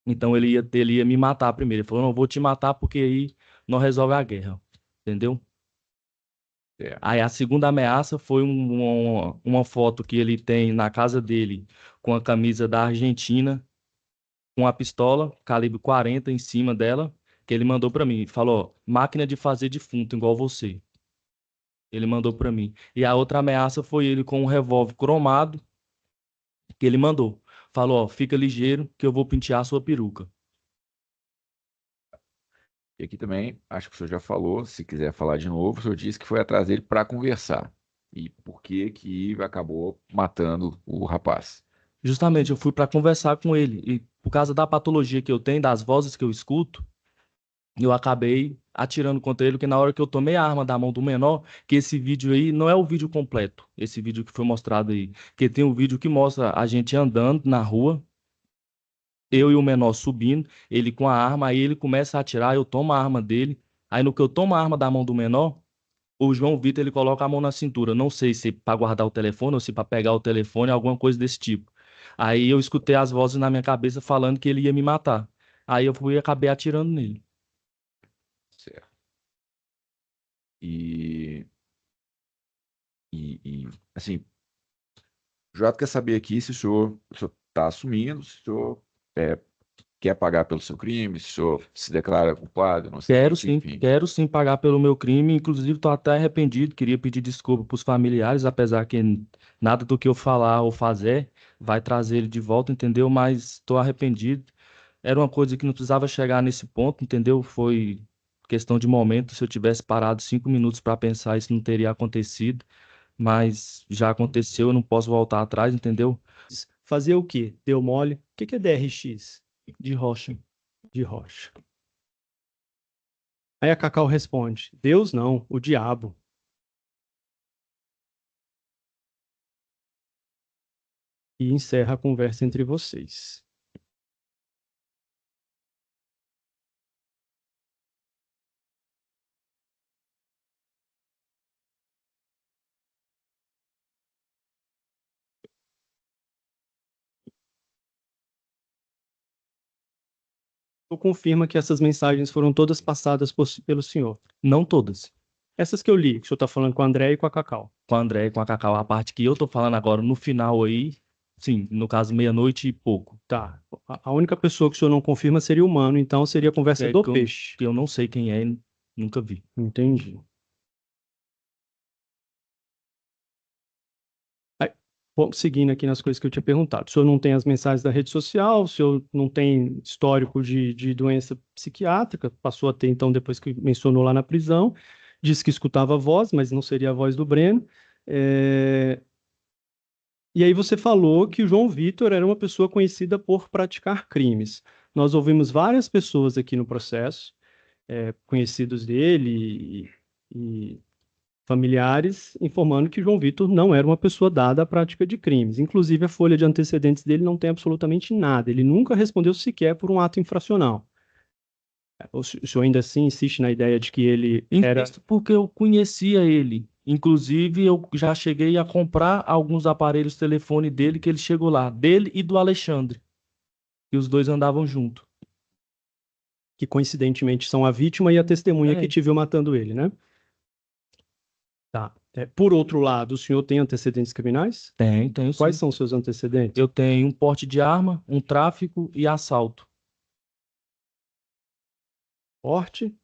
Então ele ia me matar primeiro. Ele falou, não, vou te matar porque aí não resolve a guerra. Entendeu? É, Aí a segunda ameaça foi uma foto que ele tem na casa dele com a camisa da Argentina, com a pistola calibre 40 em cima dela, que ele mandou pra mim. Falou, máquina de fazer defunto, igual você. Ele mandou pra mim. E a outra ameaça foi ele com um revólver cromado, que ele mandou. Falou, ó, fica ligeiro que eu vou pentear a sua peruca. e aqui também, acho que o senhor já falou, se quiser falar de novo, o senhor disse que foi atrás dele para conversar. E por que que acabou matando o rapaz? Justamente, eu fui pra conversar com ele. E por causa da patologia que eu tenho, das vozes que eu escuto, eu acabei atirando contra ele, porque na hora que eu tomei a arma da mão do menor, que esse vídeo aí não é o vídeo completo, esse vídeo que foi mostrado aí, que tem um vídeo que mostra a gente andando na rua, eu e o menor subindo, ele com a arma, aí ele começa a atirar, eu tomo a arma dele, aí no que eu tomo a arma da mão do menor, o João Vitor ele coloca a mão na cintura, não sei se para guardar o telefone ou se para pegar o telefone, alguma coisa desse tipo. Aí eu escutei as vozes na minha cabeça falando que ele ia me matar. Aí eu fui e acabei atirando nele. Certo. E, assim, o jurado quer saber aqui se o senhor está assumindo, se o senhor é, quer pagar pelo seu crime, se o senhor se declara culpado, inocente, enfim. Quero sim pagar pelo meu crime, inclusive estou até arrependido, queria pedir desculpa para os familiares, apesar que nada do que eu falar ou fazer vai trazer ele de volta, entendeu? Mas estou arrependido. Era uma coisa que não precisava chegar nesse ponto, entendeu? Foi questão de momento. Se eu tivesse parado 5 minutos para pensar, isso não teria acontecido, mas já aconteceu, eu não posso voltar atrás, entendeu? Fazer o quê? Deu mole? O que é DRX? De rocha. De rocha. Aí a Cacau responde: Deus não, o diabo. E encerra a conversa entre vocês. Tu confirma que essas mensagens foram todas passadas pelo senhor. Não todas. Essas que eu li, que o senhor está falando com a André e com a Cacau. Com a André e com a Cacau, a parte que eu tô falando agora no final aí, sim, no caso meia-noite e pouco. Tá. A única pessoa que o senhor não confirma seria o Mano, então seria a conversa do peixe. Que eu não sei quem é, nunca vi. Entendi. Vamos seguindo aqui nas coisas que eu tinha perguntado. O senhor não tem as mensagens da rede social, o senhor não tem histórico de doença psiquiátrica, passou a ter, então, depois que mencionou lá na prisão, disse que escutava a voz, mas não seria a voz do Breno. E aí você falou que o João Vitor era uma pessoa conhecida por praticar crimes. Nós ouvimos várias pessoas aqui no processo, conhecidos dele e familiares, informando que João Vitor não era uma pessoa dada à prática de crimes. Inclusive, a folha de antecedentes dele não tem absolutamente nada. Ele nunca respondeu sequer por um ato infracional. O senhor ainda assim insiste na ideia de que ele era... Insisto porque eu conhecia ele. Inclusive, eu já cheguei a comprar alguns aparelhos telefone dele que ele chegou lá, dele e do Alexandre. E os dois andavam junto. que coincidentemente são a vítima e a testemunha que É. te viu matando ele, né? Tá. Por outro lado, o senhor tem antecedentes criminais? Tenho Quais sim. são os seus antecedentes? Eu tenho um porte de arma, um tráfico e assalto. Porte,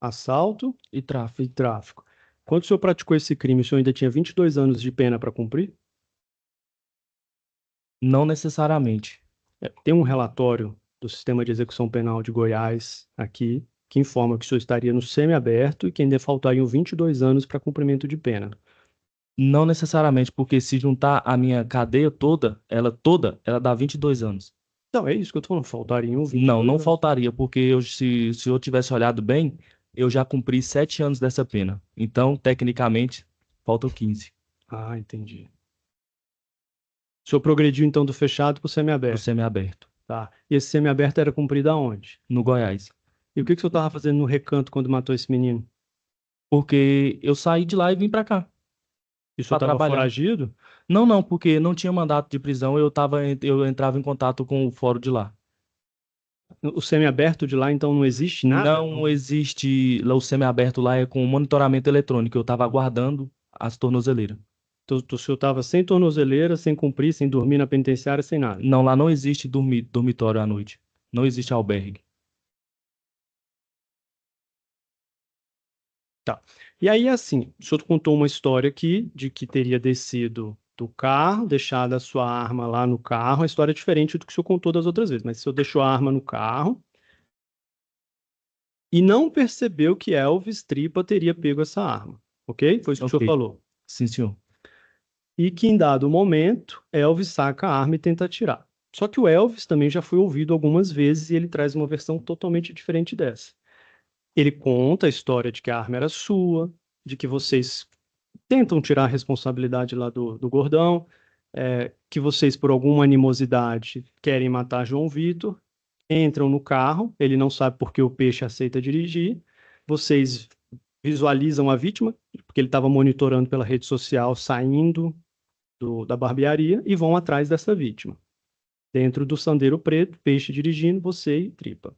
assalto E tráfico. e tráfico. Quando o senhor praticou esse crime, o senhor ainda tinha 22 anos de pena para cumprir? Não necessariamente. Tem um relatório do Sistema de Execução Penal de Goiás aqui que informa que o senhor estaria no semiaberto e que ainda faltariam 22 anos para cumprimento de pena. Não necessariamente, porque se juntar a minha cadeia toda, ela dá 22 anos. Não, é isso que eu tô falando, faltariam 22 Não anos. faltaria, porque se eu tivesse olhado bem, eu já cumpri 7 anos dessa pena. Então, tecnicamente, faltam 15 Ah, entendi. O senhor progrediu então do fechado para o pro semiaberto. semiaberto, Tá. E esse semiaberto era cumprido aonde? no Goiás. E o que o senhor estava fazendo no Recanto quando matou esse menino? Porque eu saí de lá e vim pra cá. E o senhor Pra estava trabalhar. foragido? Não, porque não tinha mandato de prisão, eu entrava em contato com o fórum de lá. O semiaberto de lá, então, não existe nada? Não existe lá o semiaberto lá, é com monitoramento eletrônico. Eu tava aguardando as tornozeleiras. O senhor estava sem tornozeleira, sem cumprir, sem dormir na penitenciária, sem nada. Não, lá não existe dormitório à noite. Não existe albergue. E aí, assim, o senhor contou uma história aqui de que teria descido do carro, deixado a sua arma lá no carro. A história é diferente do que o senhor contou das outras vezes, mas o senhor deixou a arma no carro e não percebeu que Elvis Tripa teria pego essa arma, ok? Foi isso que o senhor Ok. falou. Sim, senhor. E que em dado momento, Elvis saca a arma e tenta atirar. Só que o Elvis também já foi ouvido algumas vezes e ele traz uma versão totalmente diferente dessa. Ele conta a história de que a arma era sua, de que vocês tentam tirar a responsabilidade lá do gordão, que vocês, por alguma animosidade, querem matar João Vitor, entram no carro, ele não sabe por que o Peixe aceita dirigir, vocês visualizam a vítima, porque ele estava monitorando pela rede social, saindo da barbearia, e vão atrás dessa vítima. Dentro do Sandero Preto, Peixe dirigindo, você e Tripa.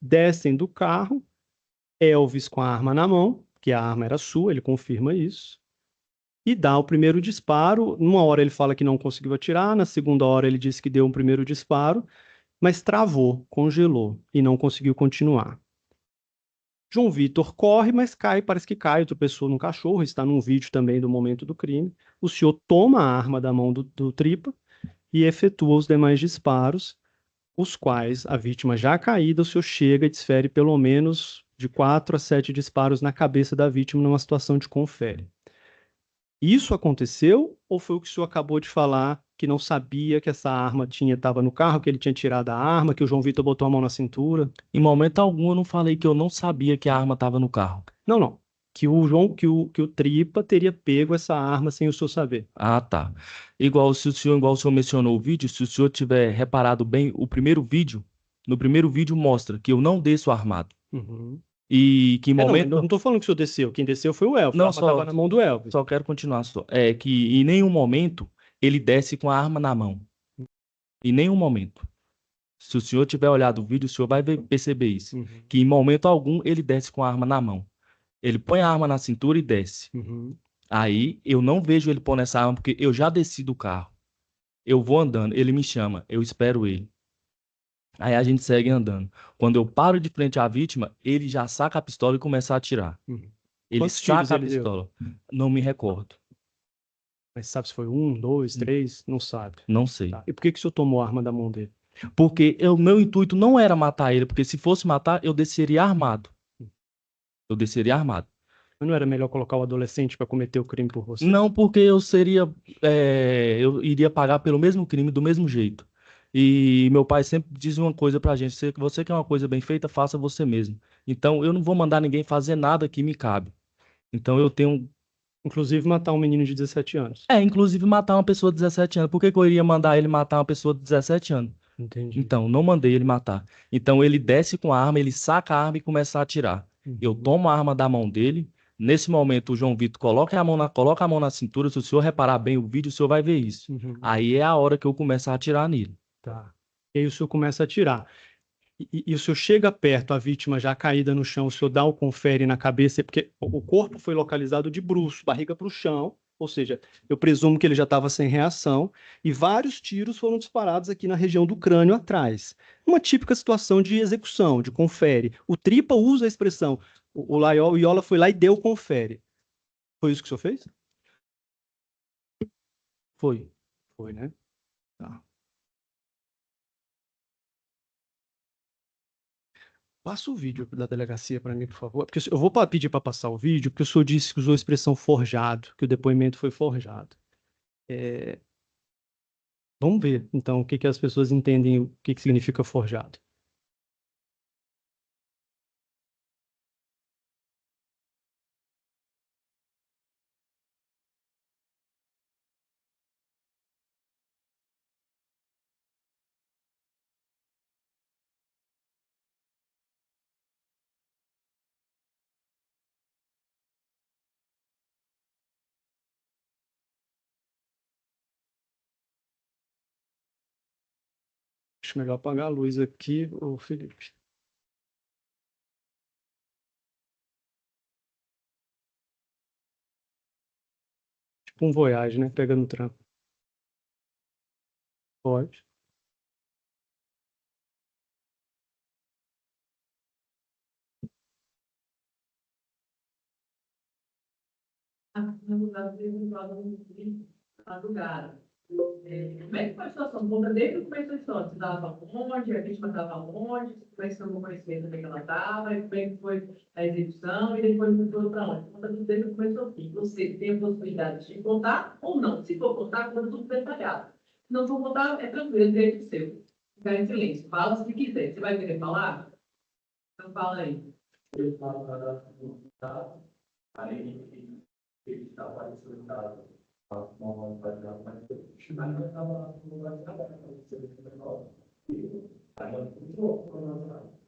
Descem do carro, Elvis com a arma na mão, que a arma era sua, ele confirma isso, e dá o primeiro disparo. Numa hora ele fala que não conseguiu atirar, na segunda hora ele disse que deu um primeiro disparo, mas travou, congelou e não conseguiu continuar. João Vitor corre, mas cai, parece que cai, tropeçou num cachorro, está num vídeo também do momento do crime. O senhor toma a arma da mão do Tripa e efetua os demais disparos, os quais a vítima já caída, o senhor chega e desfere pelo menos de 4 a 7 disparos na cabeça da vítima numa situação de confere. Isso aconteceu ou foi o que o senhor acabou de falar, que não sabia que essa arma estava no carro, que ele tinha tirado a arma, que o João Vitor botou a mão na cintura? Em momento algum eu não falei que eu não sabia que a arma estava no carro. Não. Que o Tripa teria pego essa arma sem o senhor saber. Ah, tá. Igual o senhor mencionou o vídeo, se o senhor tiver reparado bem, no primeiro vídeo mostra que eu não desço armado. Uhum. E que em Não, momento. eu não tô falando que o senhor desceu. Quem desceu foi o Elvis. Não, A arma estava na mão do Elvis. Só quero continuar só. É que em nenhum momento ele desce com a arma na mão. Em nenhum momento. Se o senhor tiver olhado o vídeo, o senhor vai perceber isso. Uhum. Que em momento algum ele desce com a arma na mão. Ele põe a arma na cintura e desce. Uhum. Aí eu não vejo ele pôr essa arma porque eu já desci do carro. Eu vou andando, ele me chama, eu espero ele. Aí a gente segue andando. Quando eu paro de frente à vítima, ele já saca a pistola e começa a atirar. Uhum. Ele Quantos tiros saca a ele deu? pistola. Não me recordo. Mas sabe se foi 1, 2, 3? Não sabe. Não sei. Tá. E por que o senhor tomou a arma da mão dele? Porque o meu intuito não era matar ele, porque se fosse matar, eu desceria armado. Eu desceria armado. Mas não era melhor colocar o adolescente para cometer o crime por você? Não, porque eu iria pagar pelo mesmo crime do mesmo jeito. E meu pai sempre diz uma coisa pra gente: se você quer uma coisa bem feita, faça você mesmo. Então eu não vou mandar ninguém fazer nada que me cabe. Então eu tenho. Inclusive matar um menino de 17 anos. Inclusive matar uma pessoa de 17 anos. Por que eu iria mandar ele matar uma pessoa de 17 anos? Entendi. Então, não mandei ele matar. Então, ele desce com a arma, ele saca a arma e começa a atirar. Eu tomo a arma da mão dele. Nesse momento, o João Vitor coloca a mão na cintura. Se o senhor reparar bem o vídeo, o senhor vai ver isso. Uhum. Aí é a hora que eu começo a atirar nele. Tá. E aí o senhor começa a atirar. E o senhor chega perto, a vítima já caída no chão, o senhor dá o confere na cabeça, porque o corpo foi localizado de bruço, barriga para o chão, ou seja, eu presumo que ele já estava sem reação, e vários tiros foram disparados aqui na região do crânio atrás. Uma típica situação de execução, de confere. O Tripa usa a expressão, o Iola foi lá e deu o confere. Foi isso que o senhor fez? Foi. Foi, né? Tá. Passa o vídeo da delegacia para mim, por favor. Porque eu vou pedir para passar o vídeo, porque o senhor disse que usou a expressão forjado, que o depoimento foi forjado. Vamos ver, então, o que que as pessoas entendem, o que que significa forjado. Acho melhor apagar a luz aqui, ô Felipe. Tipo um Voyage, né? Pega no tranco. Pode. No lugar dele, madrugada. Como é que foi a situação? Conta desde o começo da história. Você estava onde? A vítima estava onde? Como é que você tomou conhecimento de que ela estava? Como é que foi a execução? E depois foi para onde? Conta tudo desde o começo ao fim. Você tem a possibilidade de contar ou não. Se for contar, conta tudo detalhado. Se não for contar, é tranquilo, é direito seu. Ficar em silêncio. Fala se quiser. Você vai querer falar? Então fala aí. Eu falo aí ele estava solicitado uma variável mais mas não estava no lugar de trabalho,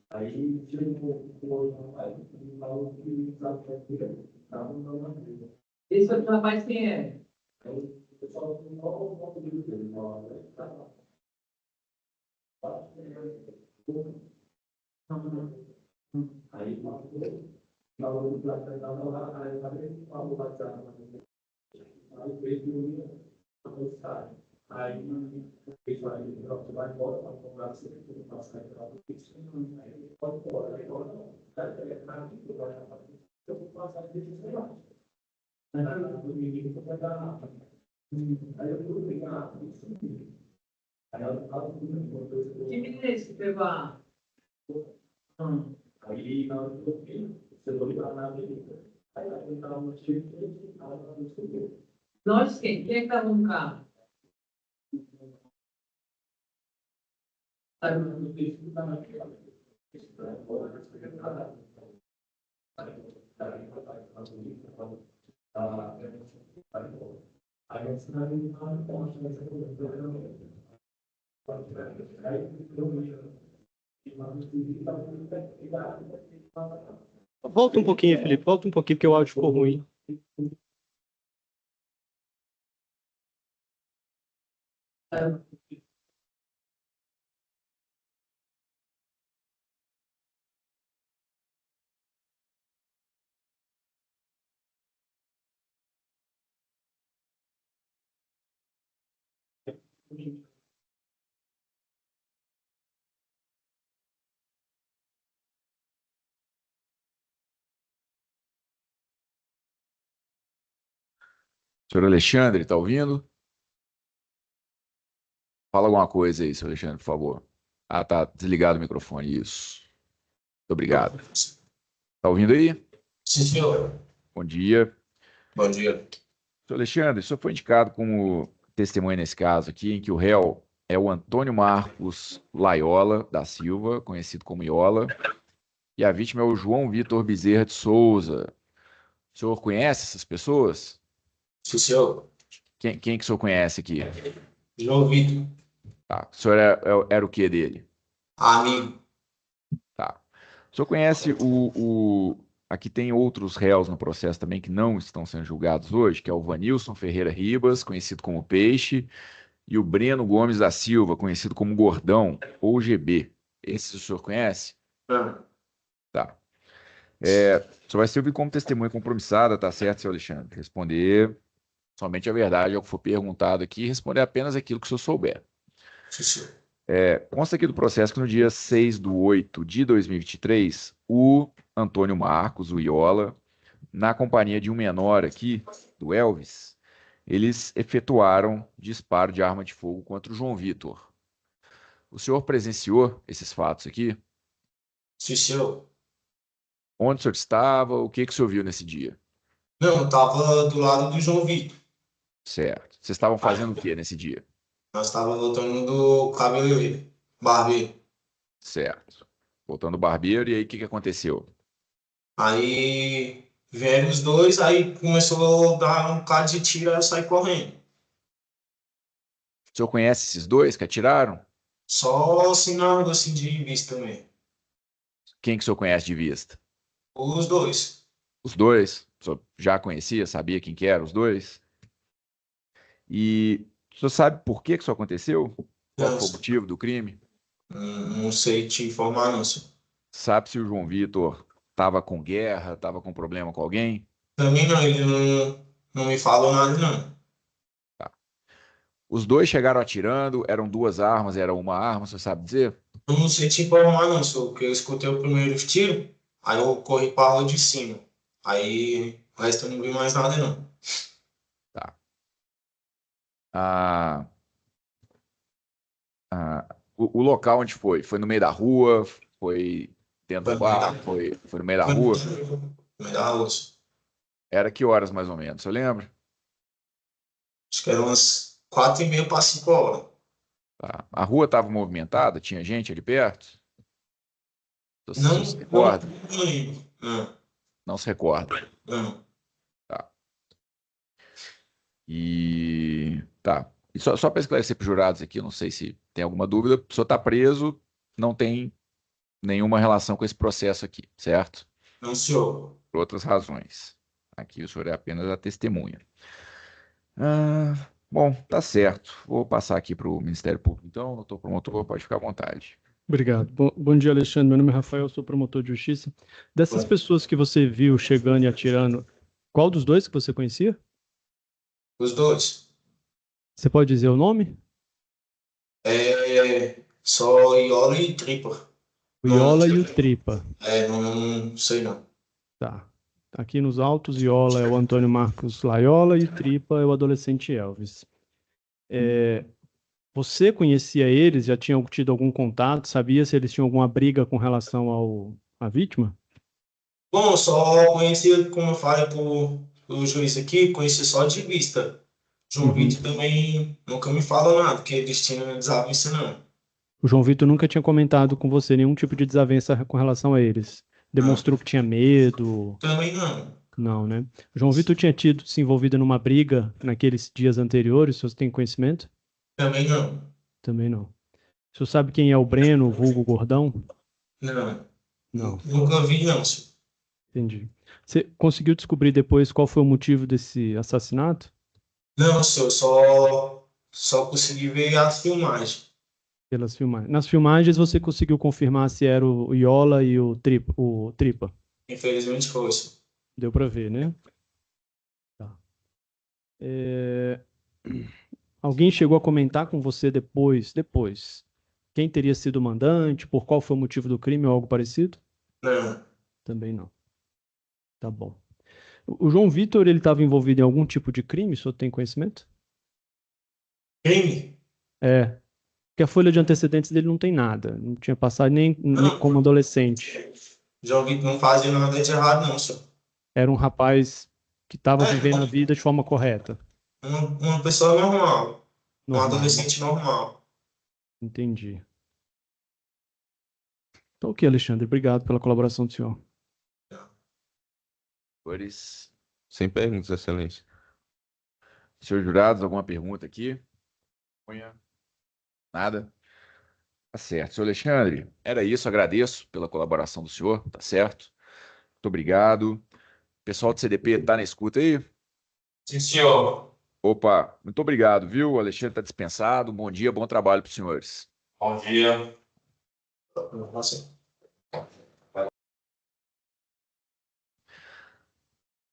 aí chegou o rapaz e falou que estava na vida. Esse outro rapaz quem é? O pessoal não conseguiu dele, aí na hora do placar estava lá, aí falou baixar. Aí fez o postagem. Aí fez aí, você vai embora para comprar sempre que passar para isso. Aí pode embora, aí agora eu vou passar desse celular. Aí o menino vai dar. Aí eu vou pegar isso. Aí ela fala que Que menino é esse que pegou a... aí na hora que eu vi, você não liga na avenida. Aí ela estava no time, ela estava no estúdio. Nós quem? Quem é que estava no carro? Aí eu não sei se está naquela. Volta um pouquinho, Felipe. Volta um pouquinho, porque o áudio ficou ruim. Senhor Alexandre, está ouvindo? Fala alguma coisa aí, senhor Alexandre, por favor. Ah, tá desligado o microfone, isso. Muito obrigado. Está ouvindo aí? Sim, senhor. Bom dia. Bom dia. Senhor Alexandre, o senhor foi indicado como testemunha nesse caso aqui, em que o réu é o Antônio Marcos Laiola da Silva, conhecido como Iola, e a vítima é o João Vitor Bezerra de Souza. O senhor conhece essas pessoas? Sim, senhor. Quem que o senhor conhece aqui? João Vitor. Tá. O senhor era o que dele? Amigo. Tá. O senhor conhece Aqui tem outros réus no processo também que não estão sendo julgados hoje, que é o Vanilson Ferreira Ribas, conhecido como Peixe, e o Breno Gomes da Silva, conhecido como Gordão, ou GB. Esses o senhor conhece? Não. Tá. O senhor vai servir como testemunha compromissada, tá certo, senhor Alexandre? Responder somente a verdade ao que for perguntado aqui e responder apenas aquilo que o senhor souber. Sim, senhor. Consta aqui do processo que no dia 6/8/2023, o Antônio Marcos, o Iola, na companhia de um menor aqui, do Elvis, eles efetuaram disparo de arma de fogo contra o João Vitor. O senhor presenciou esses fatos aqui? Sim, senhor. Onde o senhor estava? O que o senhor viu nesse dia? Não, eu tava do lado do João Vitor. Certo. Vocês estavam fazendo o que nesse dia? Nós tava voltando do cabeleireiro, barbeiro. Certo. Voltando ao barbeiro, e aí o que aconteceu? Aí vieram os dois, aí começou a dar um bocado de tiro, aí eu saí correndo. O senhor conhece esses dois que atiraram? Só assinando assim de vista mesmo. Quem que o senhor conhece de vista? Os dois. Os dois? O senhor já conhecia, sabia quem que eram os dois? E o senhor sabe por que isso aconteceu? Qual Não, foi o motivo do crime? não sei te informar, não, senhor. Sabe se o João Vitor estava com guerra, estava com problema com alguém? Também não, ele não me falou nada, não. Tá. Os dois chegaram atirando, eram duas armas, era uma arma, o senhor sabe dizer? Eu não sei te informar, não, senhor, porque eu escutei o primeiro tiro, aí eu corri para a rua de cima. Aí o resto eu não vi mais nada, não. Tá. Ah, o local onde foi? Foi no meio da rua? Foi dentro do Foi no meio bar? da- Foi no meio da Foi rua? no meio da rua, senhor. Era que horas mais ou menos, você lembra? Acho que eram umas 4h30 para 5 horas. Tá. A rua estava movimentada? Tinha gente ali perto? Não, Você se não, recorda? não lembro. Não, Não se recorda. não. Tá. Tá. E só para esclarecer para os jurados aqui, eu não sei se tem alguma dúvida, o senhor está preso, não tem nenhuma relação com esse processo aqui, certo? Não, senhor. Por outras razões. Aqui o senhor é apenas a testemunha. Bom, tá certo. Vou passar aqui para o Ministério Público. Então, doutor promotor, pode ficar à vontade. Obrigado. Bom dia, Alexandre. Meu nome é Rafael, sou promotor de justiça. Dessas pessoas que você viu chegando e atirando, qual dos dois que você conhecia? Os dois. Você pode dizer o nome? Só Iola e Tripa. O Iola e o Tripa. Não sei não. Tá. Aqui nos autos, Iola é o Antônio Marcos Laiola e Tripa é o adolescente Elvis. Você conhecia eles? Já tinha tido algum contato? Sabia se eles tinham alguma briga com relação à vítima? Bom, eu só conhecia, como eu falei pro juiz aqui, conheci só de vista. João Vitor também nunca me falou nada, que eles tinham desavença, não. O João Vitor nunca tinha comentado com você nenhum tipo de desavença com relação a eles. Demonstrou que tinha medo? Também não. Não, né? O João Vitor tinha se envolvido numa briga naqueles dias anteriores, você tem conhecimento? Também não. Também não. O senhor sabe quem é o Breno, o vulgo Gordão? Não. Não, Nunca vi, não, senhor. entendi. Você conseguiu descobrir depois qual foi o motivo desse assassinato? Não, senhor, só consegui ver as filmagens. Pelas filmagens. Nas filmagens você conseguiu confirmar se era o Iola e o Tripa? Infelizmente foi, senhor. Deu para ver, né? Tá. Alguém chegou a comentar com você depois, quem teria sido o mandante, por qual foi o motivo do crime ou algo parecido? Não. Também não. Tá bom. O João Vitor, ele estava envolvido em algum tipo de crime? O senhor tem conhecimento? Crime? Porque a folha de antecedentes dele não tem nada. Não tinha passado nem como adolescente. João Vitor não fazia nada de errado, não, senhor. Era um rapaz que estava vivendo a vida de forma correta. Uma pessoa normal. Um Normal. adolescente normal. Entendi. Então, ok, Alexandre. Obrigado pela colaboração do senhor. Senhores, Sem perguntas, excelência. senhores jurados, alguma pergunta aqui? Ponha. Nada? Tá certo. Senhor Alexandre, era isso. Agradeço pela colaboração do senhor, tá certo? Muito obrigado. Pessoal do CDP tá na escuta aí? Sim, senhor. Opa, muito obrigado, viu? O Alexandre está dispensado. Bom dia, bom trabalho para os senhores. Bom dia. Nossa.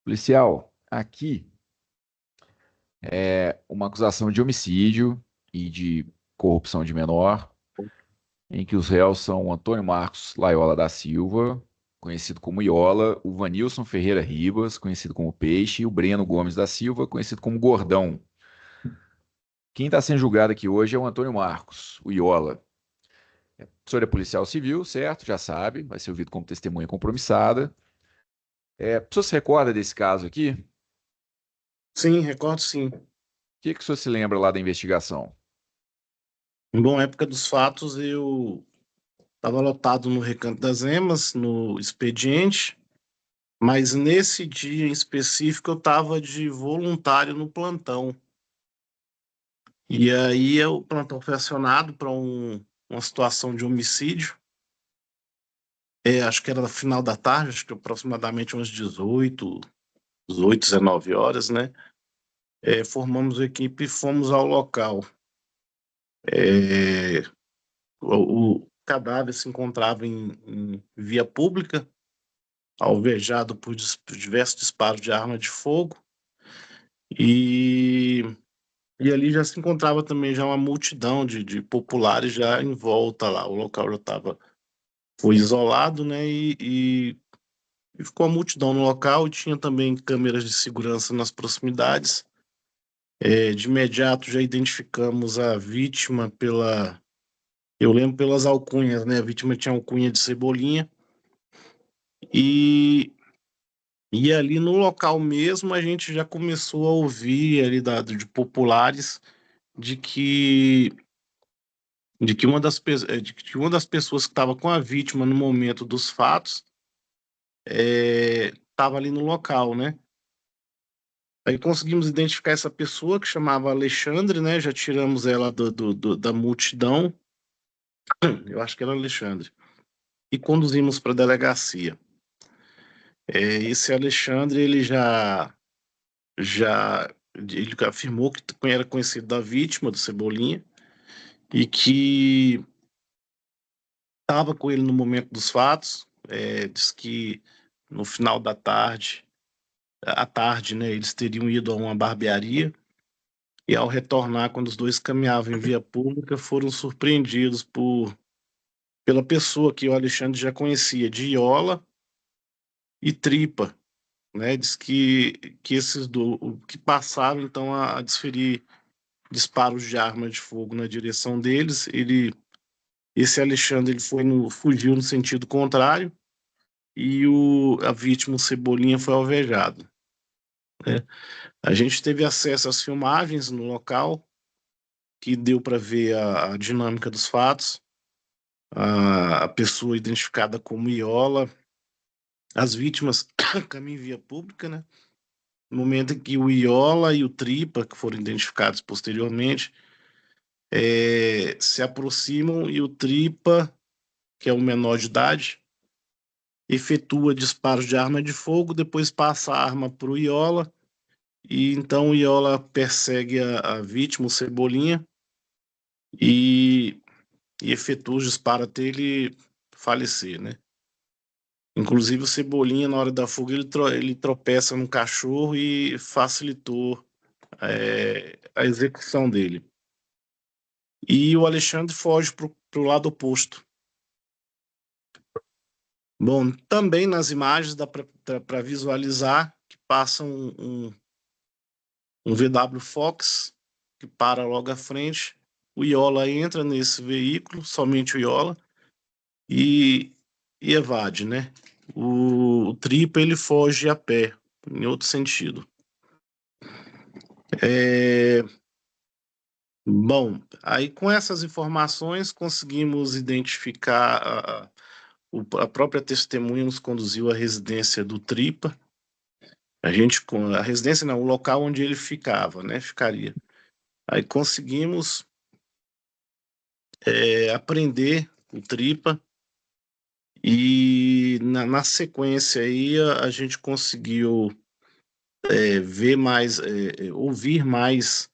Policial, aqui é uma acusação de homicídio e de corrupção de menor, em que os réus são o Antônio Marcos Laiola da Silva, conhecido como Iola, o Vanilson Ferreira Ribas, conhecido como Peixe, e o Breno Gomes da Silva, conhecido como Gordão. Quem está sendo julgado aqui hoje é o Antônio Marcos, o Iola. O senhor é policial civil, certo? Já sabe, vai ser ouvido como testemunha compromissada. O senhor se recorda desse caso aqui? O Sim, recordo sim. que o senhor se lembra lá da investigação? Bom, época dos fatos, eu estava lotado no Recanto das Emas, no expediente, mas nesse dia em específico eu estava de voluntário no plantão. E aí o plantão foi acionado para uma situação de homicídio. Acho que era no final da tarde, acho que aproximadamente umas 18, 19 horas, né? Formamos a equipe e fomos ao local. É, o cadáver se encontrava em via pública, alvejado por diversos disparos de arma de fogo, e, e ali já se encontrava também já uma multidão de populares já em volta lá. O local já foi isolado, né, e ficou a multidão no local, e tinha também câmeras de segurança nas proximidades. De imediato já identificamos a vítima eu lembro pelas alcunhas, né, a vítima tinha alcunha de Cebolinha, e E ali no local mesmo a gente já começou a ouvir ali de populares de que uma das pessoas que estava com a vítima no momento dos fatos estava ali no local, né? Aí conseguimos identificar essa pessoa que chamava Alexandre, né? Já tiramos ela da multidão, eu acho que era Alexandre, e conduzimos para a delegacia. Esse Alexandre, ele afirmou que era conhecido da vítima, do Cebolinha, e que estava com ele no momento dos fatos. Diz que no final da tarde, à tarde, né, eles teriam ido a uma barbearia, e ao retornar, quando os dois caminhavam em via pública, foram surpreendidos pela pessoa que o Alexandre já conhecia, de Iola e Tripa, né? Diz que que passaram então a desferir disparos de arma de fogo na direção deles. Esse Alexandre, ele fugiu no sentido contrário, e a vítima, o Cebolinha, foi alvejado, né? A gente teve acesso às filmagens no local, que deu para ver a dinâmica dos fatos, a pessoa identificada como Iola, as vítimas caminham em via pública, né? No momento em que o Iola e o Tripa, que foram identificados posteriormente, se aproximam, e o Tripa, que é o menor de idade, efetua disparos de arma de fogo, depois passa a arma para o Iola, e então o Iola persegue a vítima, o Cebolinha, e, e efetua os disparos até ele falecer, né? Inclusive o Cebolinha, na hora da fuga, ele tropeça num cachorro e facilitou a execução dele. E o Alexandre foge para o lado oposto. Bom, também nas imagens dá para visualizar que passa um VW Fox que para logo à frente. O Iola entra nesse veículo, somente o Iola, e evade, né? O Tripa, ele foge a pé, em outro sentido. Bom, aí com essas informações conseguimos identificar a própria testemunha, nos conduziu à residência do Tripa. A residência não, o local onde ele ficava, né? Ficaria. Aí conseguimos apreender o Tripa. E na sequência aí a gente conseguiu ver mais, ouvir mais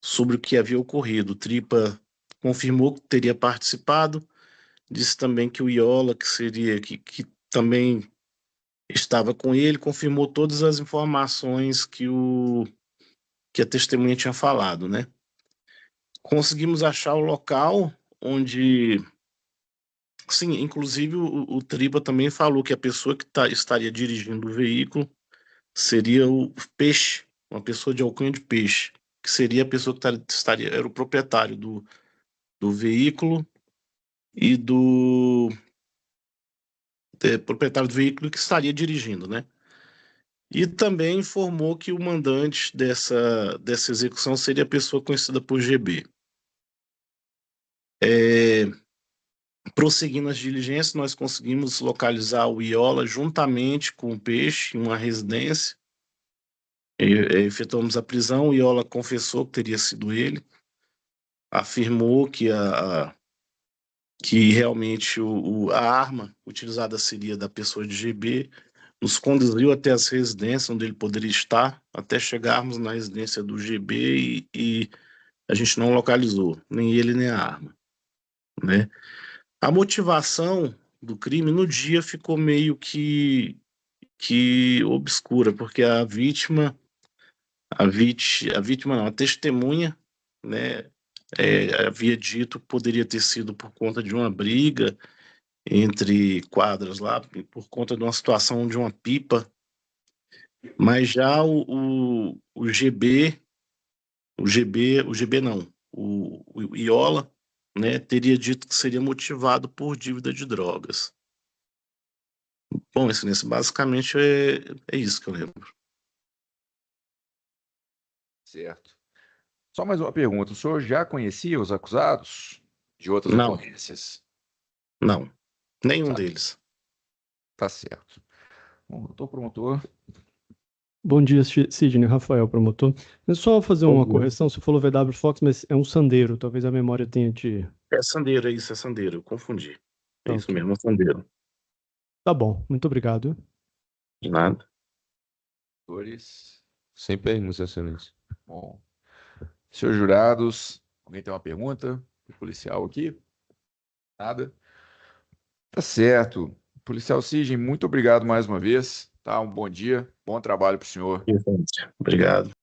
sobre o que havia ocorrido. O Tripa confirmou que teria participado, disse também que o Iola, que também estava com ele, confirmou todas as informações que a testemunha tinha falado, né? Conseguimos achar o local onde... Sim, inclusive o Tripa também falou que a pessoa que estaria dirigindo o veículo seria o Peixe, uma pessoa de alcunha de Peixe, que seria a pessoa que era o proprietário do veículo e proprietário do veículo que estaria dirigindo, né? E também informou que o mandante dessa execução seria a pessoa conhecida por GB. Prosseguindo as diligências, nós conseguimos localizar o Iola juntamente com o Peixe em uma residência. Efetuamos a prisão, o Iola confessou que teria sido ele, afirmou que realmente a arma utilizada seria da pessoa de GB, nos conduziu até as residências onde ele poderia estar, até chegarmos na residência do GB e a gente não localizou, nem ele nem a arma, né? A motivação do crime no dia ficou meio que obscura, porque a vítima não, a testemunha, né, havia dito que poderia ter sido por conta de uma briga entre quadras lá, por conta de uma situação de uma pipa, mas já o GB não, o Iola, né, teria dito que seria motivado por dívida de drogas. Bom, Excelência, basicamente é isso que eu lembro. Certo. Só mais uma pergunta. O senhor já conhecia os acusados de outras Não. ocorrências? Não, nenhum Tá. deles. Tá certo. Bom, doutor promotor. Bom dia, Sidney, Rafael, promotor. É só fazer Bom uma dia. correção. Você falou VW Fox, mas é um Sandero. Talvez a memória tenha te... É Sandero, é Sandero, eu confundi. É Tá, isso ok. mesmo, é Sandero. Tá bom, muito obrigado. De nada. Senhores. Sem perguntas, Excelência. Bom. Senhores jurados, alguém tem uma pergunta? O policial aqui? Nada? Tá certo. Policial Sidney, muito obrigado mais uma vez. Tá? Um bom dia, bom trabalho para o senhor. Obrigado.